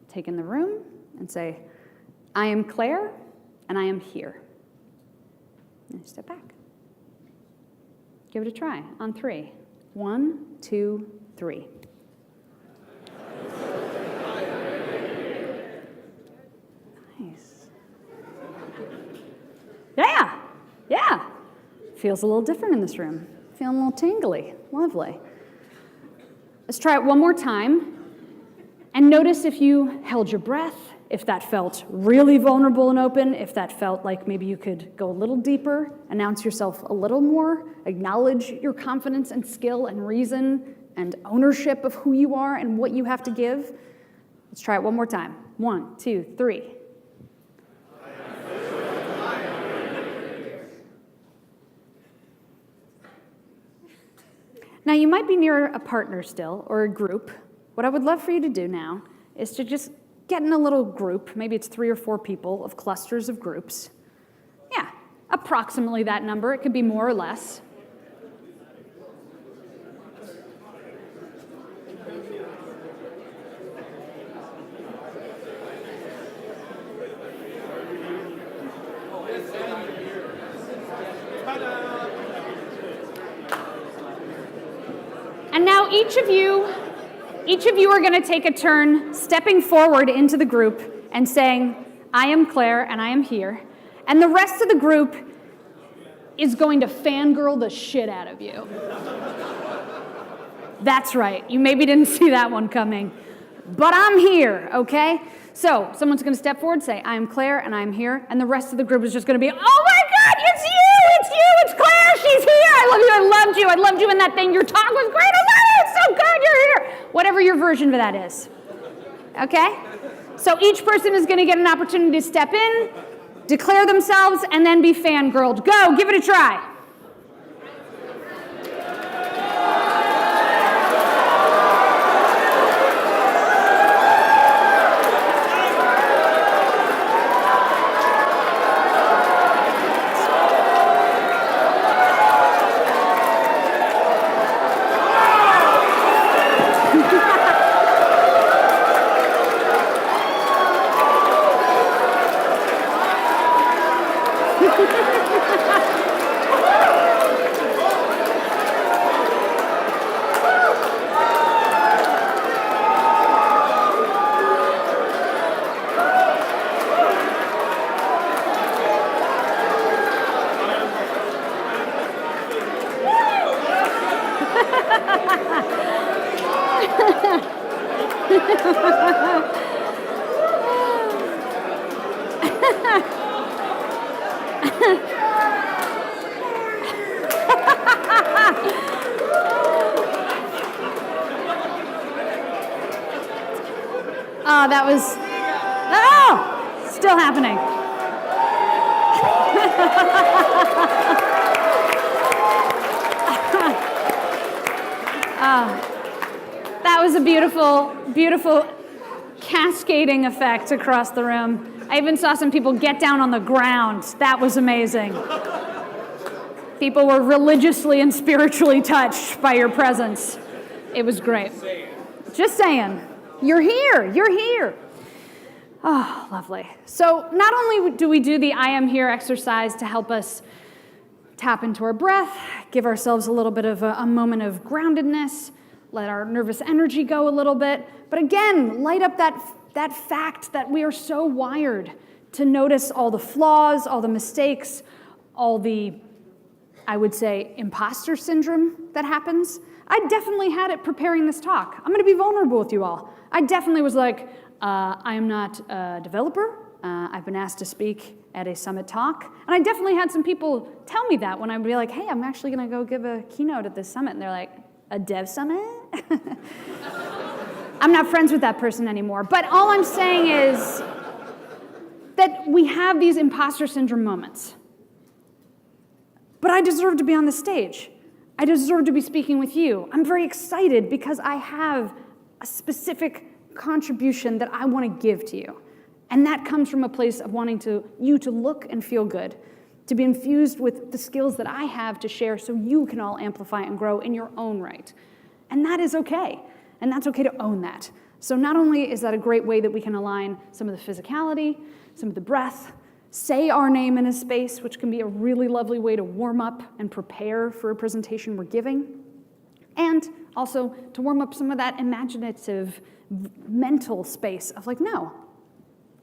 take in the room, and say, I am Claire, and I am here. And step back. Give it a try on 3. 1, 2, 3. Nice. Yeah. Feels a little different in this room. Feeling a little tingly. Lovely. Let's try it one more time. And notice if you held your breath, if that felt really vulnerable and open, if that felt like maybe you could go a little deeper, announce yourself a little more, acknowledge your confidence and skill and reason and ownership of who you are and what you have to give. Let's try it one more time. 1, 2, 3. Now, you might be near a partner still or a group. What I would love for you to do now is to just get in a little group, maybe it's 3 or 4 people of clusters of groups. Yeah, approximately that number. It could be more or less. And now each of you are going to take a turn stepping forward into the group and saying, I am Claire and I am here. And the rest of the group is going to fangirl the shit out of you. That's right. You maybe didn't see that one coming. But I'm here, okay? So someone's going to step forward, say, I am Claire and I'm here. And the rest of the group is just going to be, oh my God, it's you, it's Claire, she's here. I loved you in that thing. Your talk was great. I love it. It's so good. You're here. Whatever your version of that is. Okay? So each person is going to get an opportunity to step in, declare themselves, and then be fangirled. Go, give it a try. That was, oh, still happening. That was a beautiful, beautiful cascading effect across the room. I even saw some people get down on the ground. That was amazing. People were religiously and spiritually touched by your presence. It was great. Just saying. You're here. You're here. Oh, lovely. So not only do we do the I am here exercise to help us tap into our breath, give ourselves a little bit of a moment of groundedness, let our nervous energy go a little bit, but again, light up that fact that we are so wired to notice all the flaws, all the mistakes, all the, I would say, imposter syndrome that happens. I definitely had it preparing this talk. I'm going to be vulnerable with you all. I definitely was like, I am not a developer. I've been asked to speak at a summit talk. And I definitely had some people tell me that when I'd be like, hey, I'm actually going to go give a keynote at this summit. And they're like, a dev summit? I'm not friends with that person anymore. But all I'm saying is that we have these imposter syndrome moments. But I deserve to be on the stage. I deserve to be speaking with you. I'm very excited because I have a specific contribution that I want to give to you. And that comes from a place of wanting you to look and feel good, to be infused with the skills that I have to share so you can all amplify and grow in your own right. And that is okay. And that's okay to own that. So not only is that a great way that we can align some of the physicality, some of the breath, say our name in a space, which can be a really lovely way to warm up and prepare for a presentation we're giving, and also to warm up some of that imaginative mental space of like, no,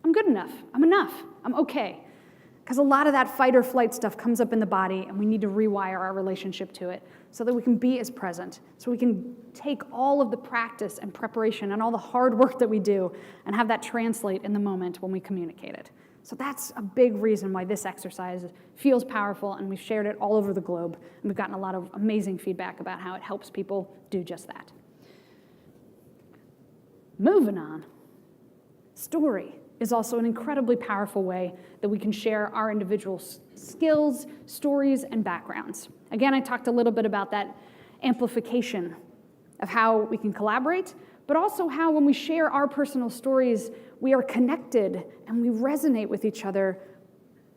I'm good enough, I'm okay. Because a lot of that fight or flight stuff comes up in the body and we need to rewire our relationship to it so that we can be as present, so we can take all of the practice and preparation and all the hard work that we do and have that translate in the moment when we communicate it. So that's a big reason why this exercise feels powerful, and we've shared it all over the globe, and we've gotten a lot of amazing feedback about how it helps people do just that. Moving on. Story is also an incredibly powerful way that we can share our individual skills, stories, and backgrounds. Again, I talked a little bit about that amplification of how we can collaborate, but also how when we share our personal stories, we are connected and we resonate with each other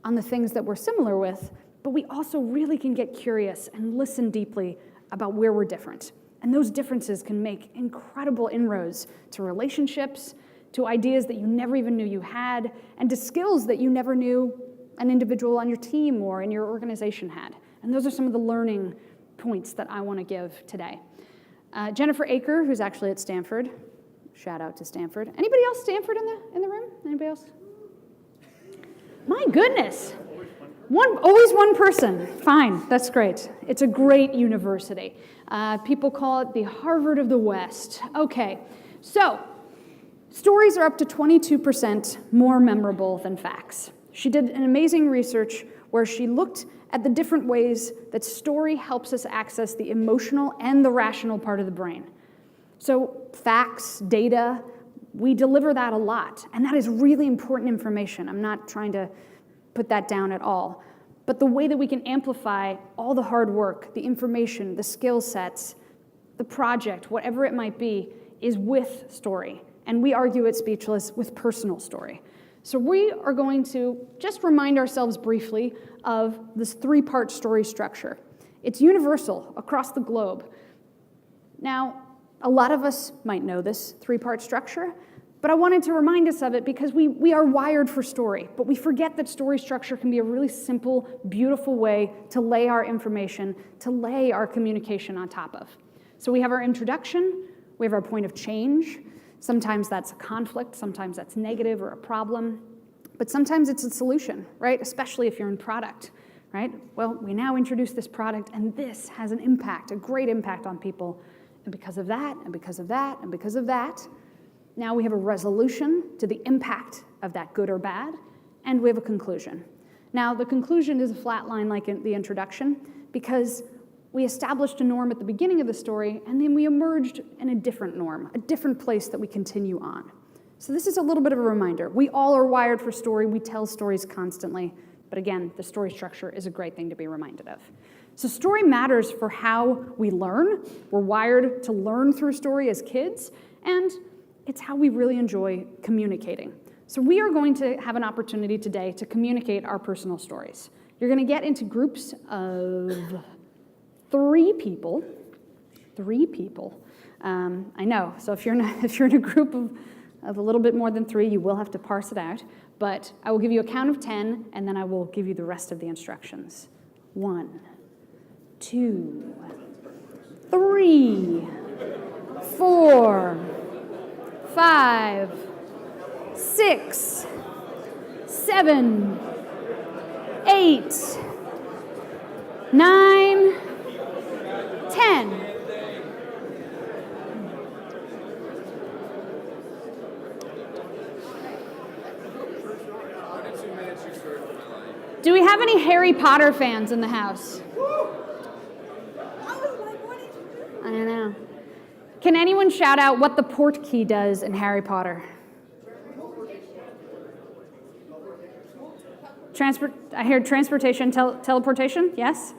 on the things that we're similar with, but we also really can get curious and listen deeply about where we're different. And those differences can make incredible inroads to relationships, to ideas that you never even knew you had, and to skills that you never knew an individual on your team or in your organization had. And those are some of the learning points that I want to give today. Jennifer Aker, who's actually at Stanford, shout out to Stanford. Anybody else Stanford in the room? Anybody else? My goodness. Always one person. Fine, that's great. It's a great university. People call it the Harvard of the West. Okay, so stories are up to 22% more memorable than facts. She did an amazing research where she looked at the different ways that story helps us access the emotional and the rational part of the brain. So facts, data, we deliver that a lot, and that is really important information. I'm not trying to put that down at all. But the way that we can amplify all the hard work, the information, the skill sets, the project, whatever it might be, is with story. And we argue at Speechless with personal story. So we are going to just remind ourselves briefly of this three-part story structure. It's universal across the globe. Now, a lot of us might know this three-part structure, but I wanted to remind us of it because we are wired for story, but we forget that story structure can be a really simple, beautiful way to lay our information, to lay our communication on top of. So we have our introduction, we have our point of change. Sometimes that's a conflict, sometimes that's negative or a problem, but sometimes it's a solution, right? Especially if you're in product, right? Well, we now introduce this product and this has an impact, a great impact on people. And because of that, and because of that, and because of that, now we have a resolution to the impact of that good or bad, and we have a conclusion. Now, the conclusion is a flat line like in the introduction because we established a norm at the beginning of the story, and then we emerged in a different norm, a different place that we continue on. So this is a little bit of a reminder. We all are wired for story. We tell stories constantly. But again, the story structure is a great thing to be reminded of. So story matters for how we learn. We're wired to learn through story as kids, and it's how we really enjoy communicating. So we are going to have an opportunity today to communicate our personal stories. You're going to get into groups of three people. I know, so if you're in a group of a little bit more than three, you will have to parse it out. But I will give you a count of 10, and then I will give you the rest of the instructions. 1, 2, 3, 4, 5, 6, 7, 8, 9, 10. Do we have any Harry Potter fans in the house? I don't know. Can anyone shout out what the Portkey does in Harry Potter? I hear transportation, teleportation, yes?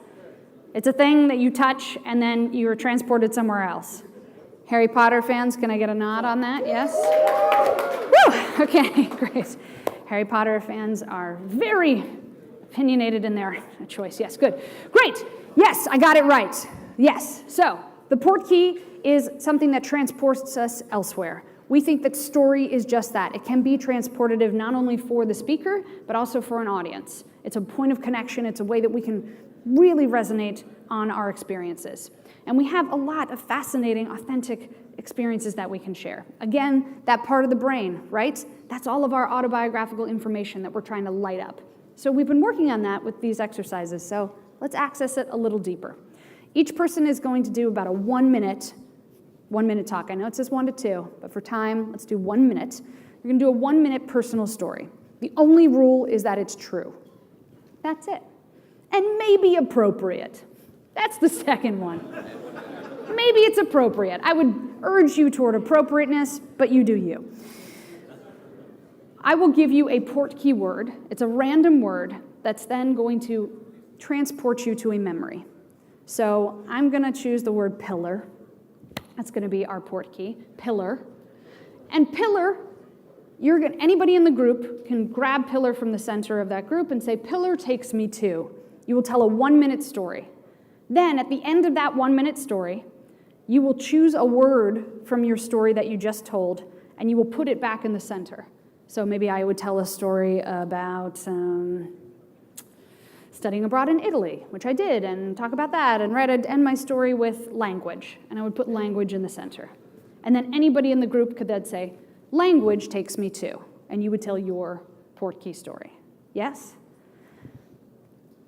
It's a thing that you touch and then you are transported somewhere else. Harry Potter fans, can I get a nod on that? Yes? Woo! Okay, great. Harry Potter fans are very opinionated in their choice. Yes, good. Great. Yes, I got it right. Yes. So the Portkey is something that transports us elsewhere. We think that story is just that. It can be transportative not only for the speaker, but also for an audience. It's a point of connection. It's a way that we can really resonate on our experiences. And we have a lot of fascinating, authentic experiences that we can share. Again, that part of the brain, right? That's all of our autobiographical information that we're trying to light up. So we've been working on that with these exercises, so let's access it a little deeper. Each person is going to do about a 1 minute talk. I know it says 1 to 2, but for time, let's do 1 minute. You're gonna do a 1 minute personal story. The only rule is that it's true. That's it. And maybe appropriate. That's the second one. Maybe it's appropriate. I would urge you toward appropriateness, but you do you. I will give you a Portkey word. It's a random word that's then going to transport you to a memory. So I'm going to choose the word pillar. That's going to be our Portkey, pillar. And pillar, anybody in the group can grab pillar from the center of that group and say, pillar takes me to. You will tell a 1-minute story. Then, at the end of that 1-minute story, you will choose a word from your story that you just told, and you will put it back in the center. So maybe I would tell a story about studying abroad in Italy, which I did, and talk about that, and I'd end my story with language, and I would put language in the center. And then anybody in the group could then say, language takes me to, and you would tell your Portkey story. Yes?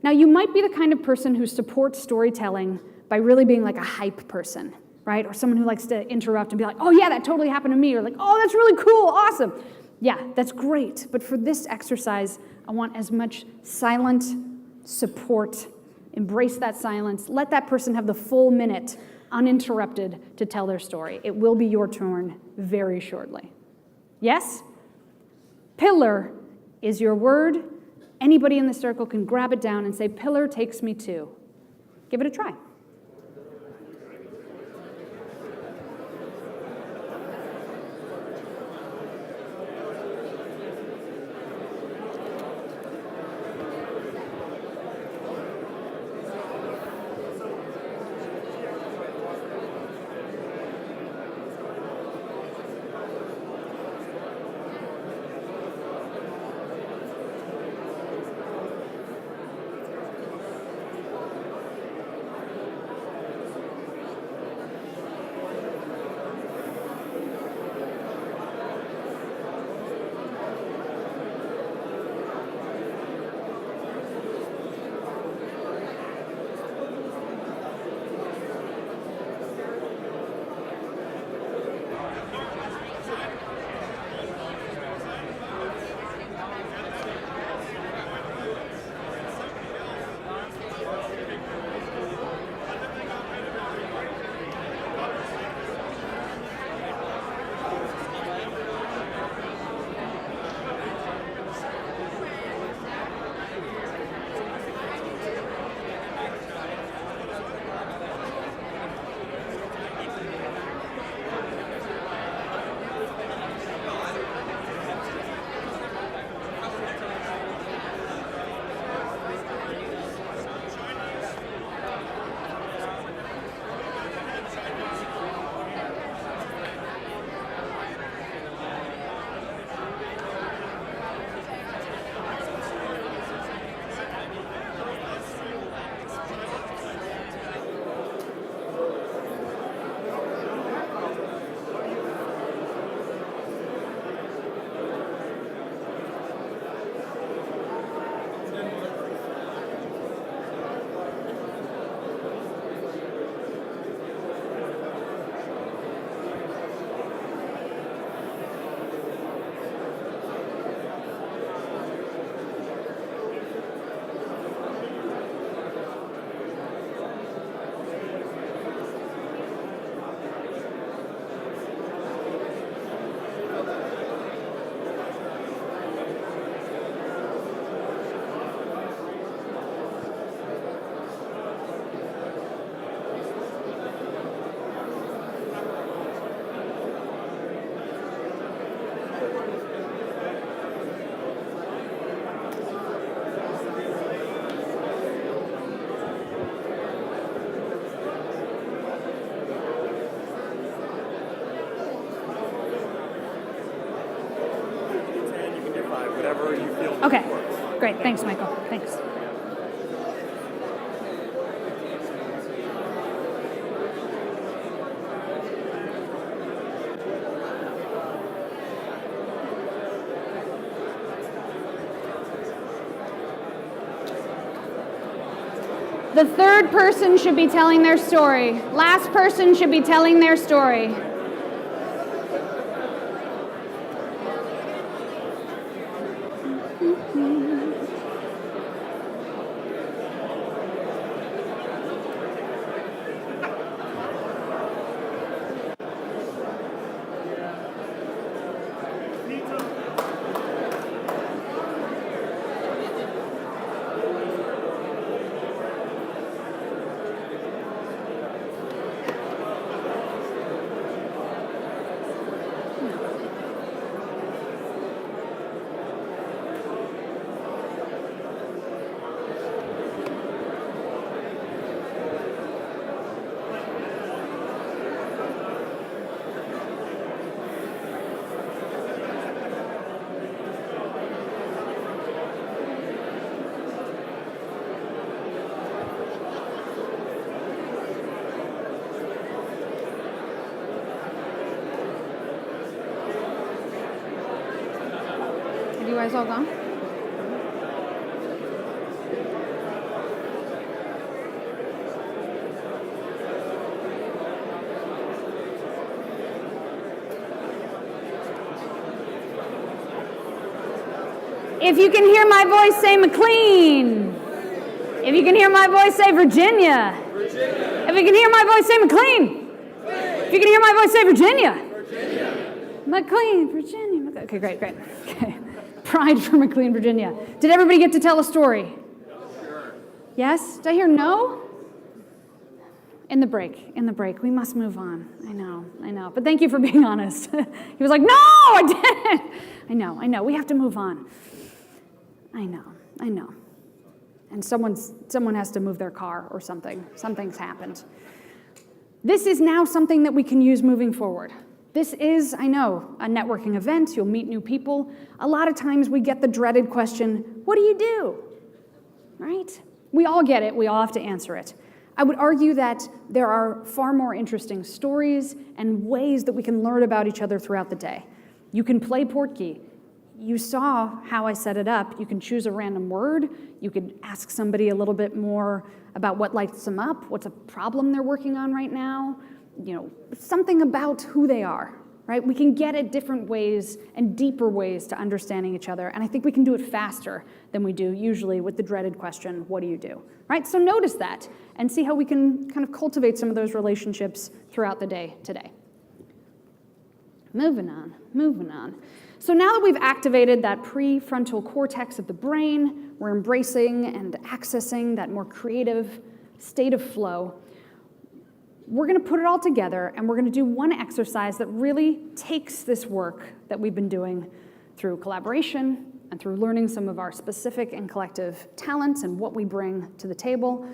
Now, you might be the kind of person who supports storytelling by really being like a hype person, right? Or someone who likes to interrupt and be like, oh yeah, that totally happened to me, or like, oh, that's really cool, awesome. Yeah, that's great, but for this exercise, I want as much silent support. Embrace that silence. Let that person have the full minute, uninterrupted, to tell their story. It will be your turn very shortly. Yes? Pillar is your word. Anybody in the circle can grab it down and say, pillar takes me to. Give it a try. Whatever you feel. Okay, great. Thanks, Michael. Thanks. The third person should be telling their story. Last person should be telling their story. guys all gone? If you can hear my voice, say McLean. If you can hear my voice, say Virginia. If you can hear my voice, say McLean. If you can hear my voice, say Virginia. McLean, Virginia. Okay, great. Okay. Pride for McLean, Virginia. Did everybody get to tell a story? Yes? Did I hear no? In the break. We must move on. I know. But thank you for being honest. He was like, no, I didn't. I know. We have to move on. I know. And someone has to move their car or something. Something's happened. This is now something that we can use moving forward. This is, I know, a networking event. You'll meet new people. A lot of times we get the dreaded question, what do you do? Right? We all get it. We all have to answer it. I would argue that there are far more interesting stories and ways that we can learn about each other throughout the day. You can play Portkey. You saw how I set it up. You can choose a random word. You could ask somebody a little bit more about what lights them up, what's a problem they're working on right now, something about who they are, right? We can get at different ways and deeper ways to understanding each other, and I think we can do it faster than we do usually with the dreaded question, what do you do, right? So notice that and see how we can kind of cultivate some of those relationships throughout the day today. Moving on. So now that we've activated that prefrontal cortex of the brain, we're embracing and accessing that more creative state of flow, we're going to put it all together and we're going to do one exercise that really takes this work that we've been doing through collaboration and through learning some of our specific and collective talents and what we bring to the table,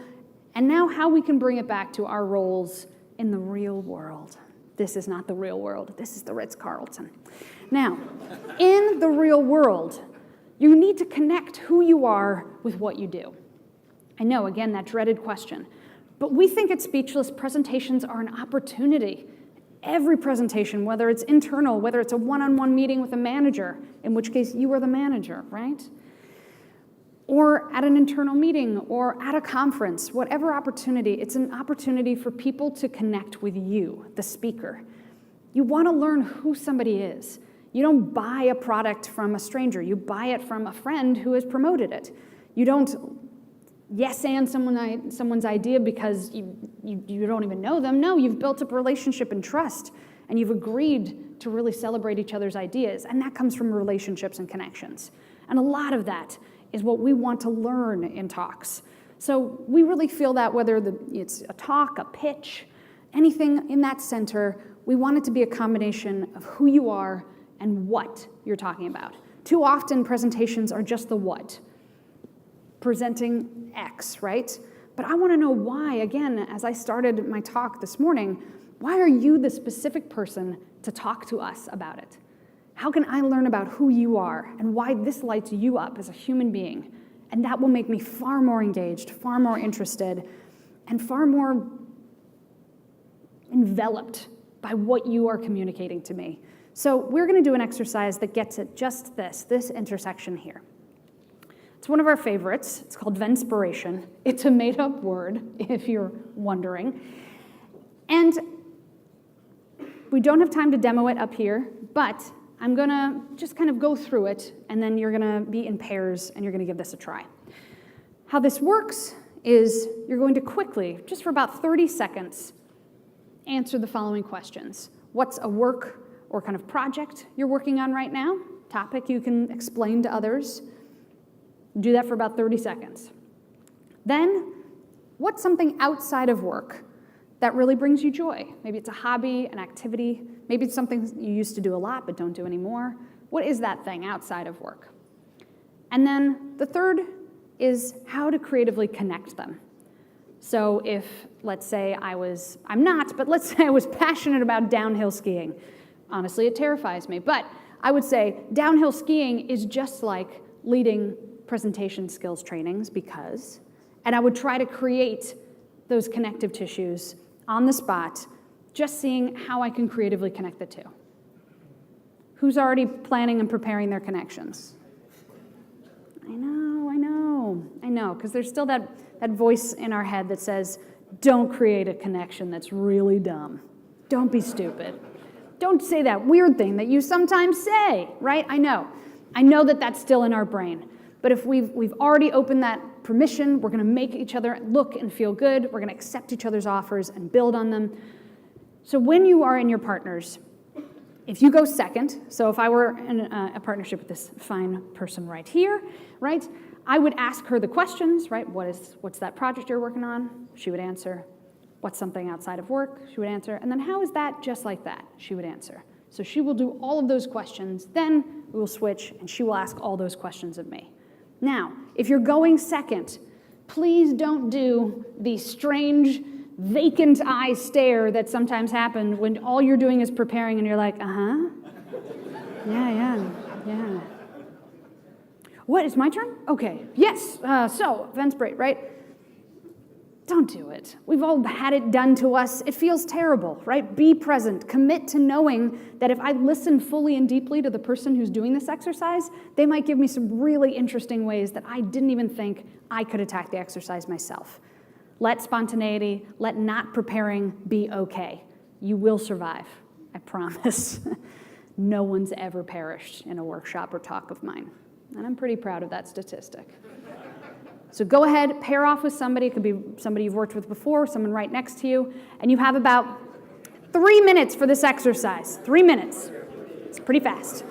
and now how we can bring it back to our roles in the real world. This is not the real world. This is the Ritz-Carlton. Now, in the real world, you need to connect who you are with what you do. I know, again, that dreaded question. But we think at Speechless, presentations are an opportunity. Every presentation, whether it's internal, whether it's a one-on-one meeting with a manager, in which case you are the manager, right? Or at an internal meeting, or at a conference, whatever opportunity, it's an opportunity for people to connect with you, the speaker. You want to learn who somebody is. You don't buy a product from a stranger. You buy it from a friend who has promoted it. You don't yes and someone's idea because you don't even know them. No, you've built up a relationship and trust, and you've agreed to really celebrate each other's ideas, and that comes from relationships and connections. And a lot of that is what we want to learn in talks. So we really feel that whether it's a talk, a pitch, anything in that center, we want it to be a combination of who you are and what you're talking about. Too often presentations are just the what. Presenting X, right? But I want to know why, again, as I started my talk this morning, why are you the specific person to talk to us about it? How can I learn about who you are and why this lights you up as a human being? And that will make me far more engaged, far more interested, and far more enveloped by what you are communicating to me. So we're going to do an exercise that gets at just this intersection here. It's one of our favorites. It's called Venspiration. It's a made-up word, if you're wondering. And we don't have time to demo it up here, but I'm going to just kind of go through it, and then you're going to be in pairs, and you're going to give this a try. How this works is you're going to quickly, just for about 30 seconds, answer the following questions. What's a work or kind of project you're working on right now? Topic you can explain to others. Do that for about 30 seconds. Then, what's something outside of work that really brings you joy? Maybe it's a hobby, an activity. Maybe it's something you used to do a lot but don't do anymore. What is that thing outside of work? And then the third is how to creatively connect them. So if, let's say I'm not, but let's say I was passionate about downhill skiing. Honestly, it terrifies me. But I would say downhill skiing is just like leading presentation skills trainings and I would try to create those connective tissues on the spot, just seeing how I can creatively connect the two. Who's already planning and preparing their connections? I know, because there's still that voice in our head that says, don't create a connection that's really dumb. Don't be stupid. Don't say that weird thing that you sometimes say, right? I know that that's still in our brain. But if we've already opened that permission, we're going to make each other look and feel good. We're going to accept each other's offers and build on them. So when you are in your partners, if you go second, so if I were in a partnership with this fine person right here, right, I would ask her the questions, right? What's that project you're working on? She would answer. What's something outside of work? She would answer. And then how is that just like that? She would answer. So she will do all of those questions. Then we will switch, and she will ask all those questions of me. Now, if you're going second, please don't do the strange, vacant eye stare that sometimes happens when all you're doing is preparing and you're like, uh-huh. Yeah. What, it's my turn? Okay, yes, so, events break, right? Don't do it. We've all had it done to us. It feels terrible, right? Be present. Commit to knowing that if I listen fully and deeply to the person who's doing this exercise, they might give me some really interesting ways that I didn't even think I could attack the exercise myself. Let spontaneity, let not preparing be okay. You will survive, I promise. No one's ever perished in a workshop or talk of mine. And I'm pretty proud of that statistic. So go ahead, pair off with somebody. It could be somebody you've worked with before, someone right next to you, and you have about 3 minutes for this exercise. 3 minutes. It's pretty fast.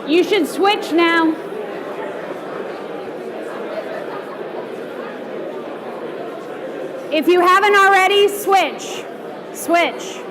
You should switch now. If you haven't already, switch. Switch.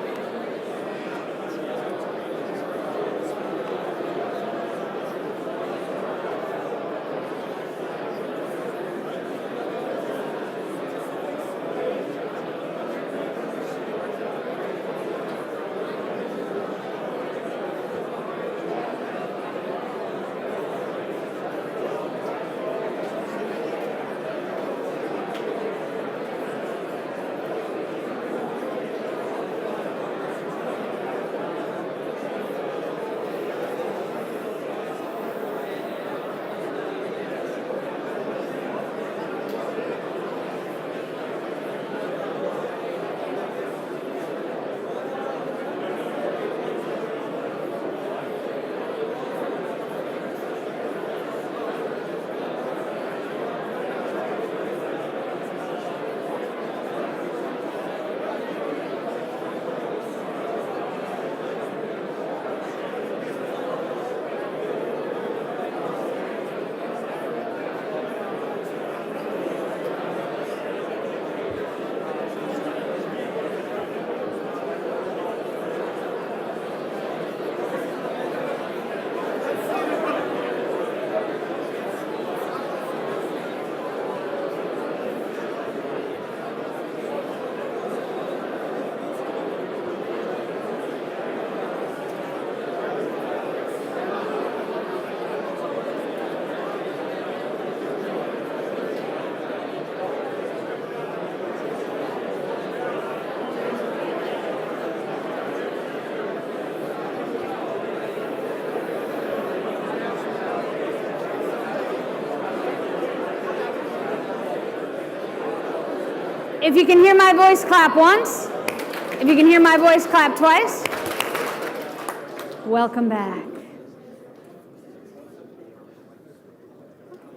If you can hear my voice, clap once. If you can hear my voice, clap twice. Welcome back.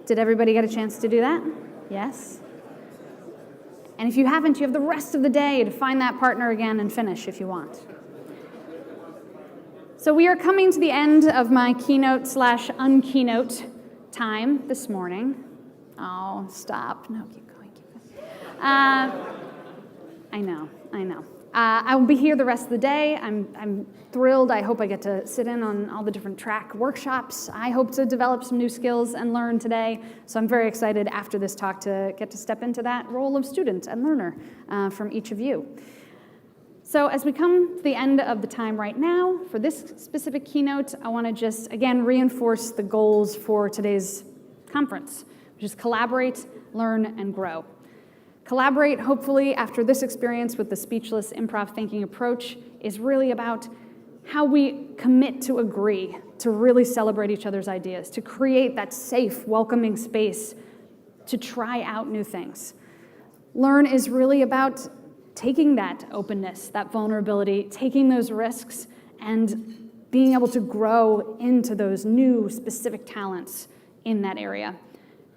Did everybody get a chance to do that? Yes? And if you haven't, you have the rest of the day to find that partner again and finish if you want. So we are coming to the end of my keynote / unkeynote time this morning. Oh, stop. No, keep going, keep going. I know. I will be here the rest of the day. I'm thrilled. I hope I get to sit in on all the different track workshops. I hope to develop some new skills and learn today. So I'm very excited after this talk to get to step into that role of student and learner from each of you. So as we come to the end of the time right now, for this specific keynote, I want to just, again, reinforce the goals for today's conference, which is collaborate, learn, and grow. Collaborate, hopefully, after this experience with the speechless improv thinking approach, is really about how we commit to agree, to really celebrate each other's ideas, to create that safe, welcoming space to try out new things. Learn is really about taking that openness, that vulnerability, taking those risks, and being able to grow into those new specific talents in that area.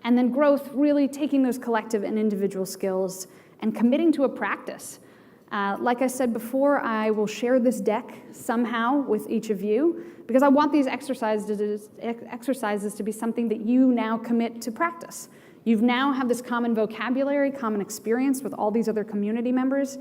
And then growth, really taking those collective and individual skills and committing to a practice. Like I said before, I will share this deck somehow with each of you because I want these exercises to be something that you now commit to practice. You now have this common vocabulary, common experience with all these other community members.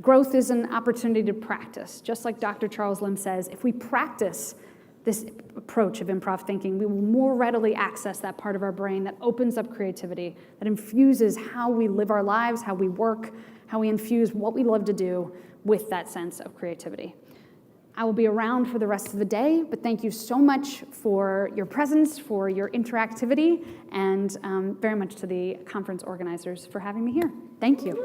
Growth is an opportunity to practice. Just like Dr. Charles Lim says, if we practice this approach of improv thinking, we will more readily access that part of our brain that opens up creativity, that infuses how we live our lives, how we work, how we infuse what we love to do with that sense of creativity. I will be around for the rest of the day, but thank you so much for your presence, for your interactivity, and very much to the conference organizers for having me here. Thank you.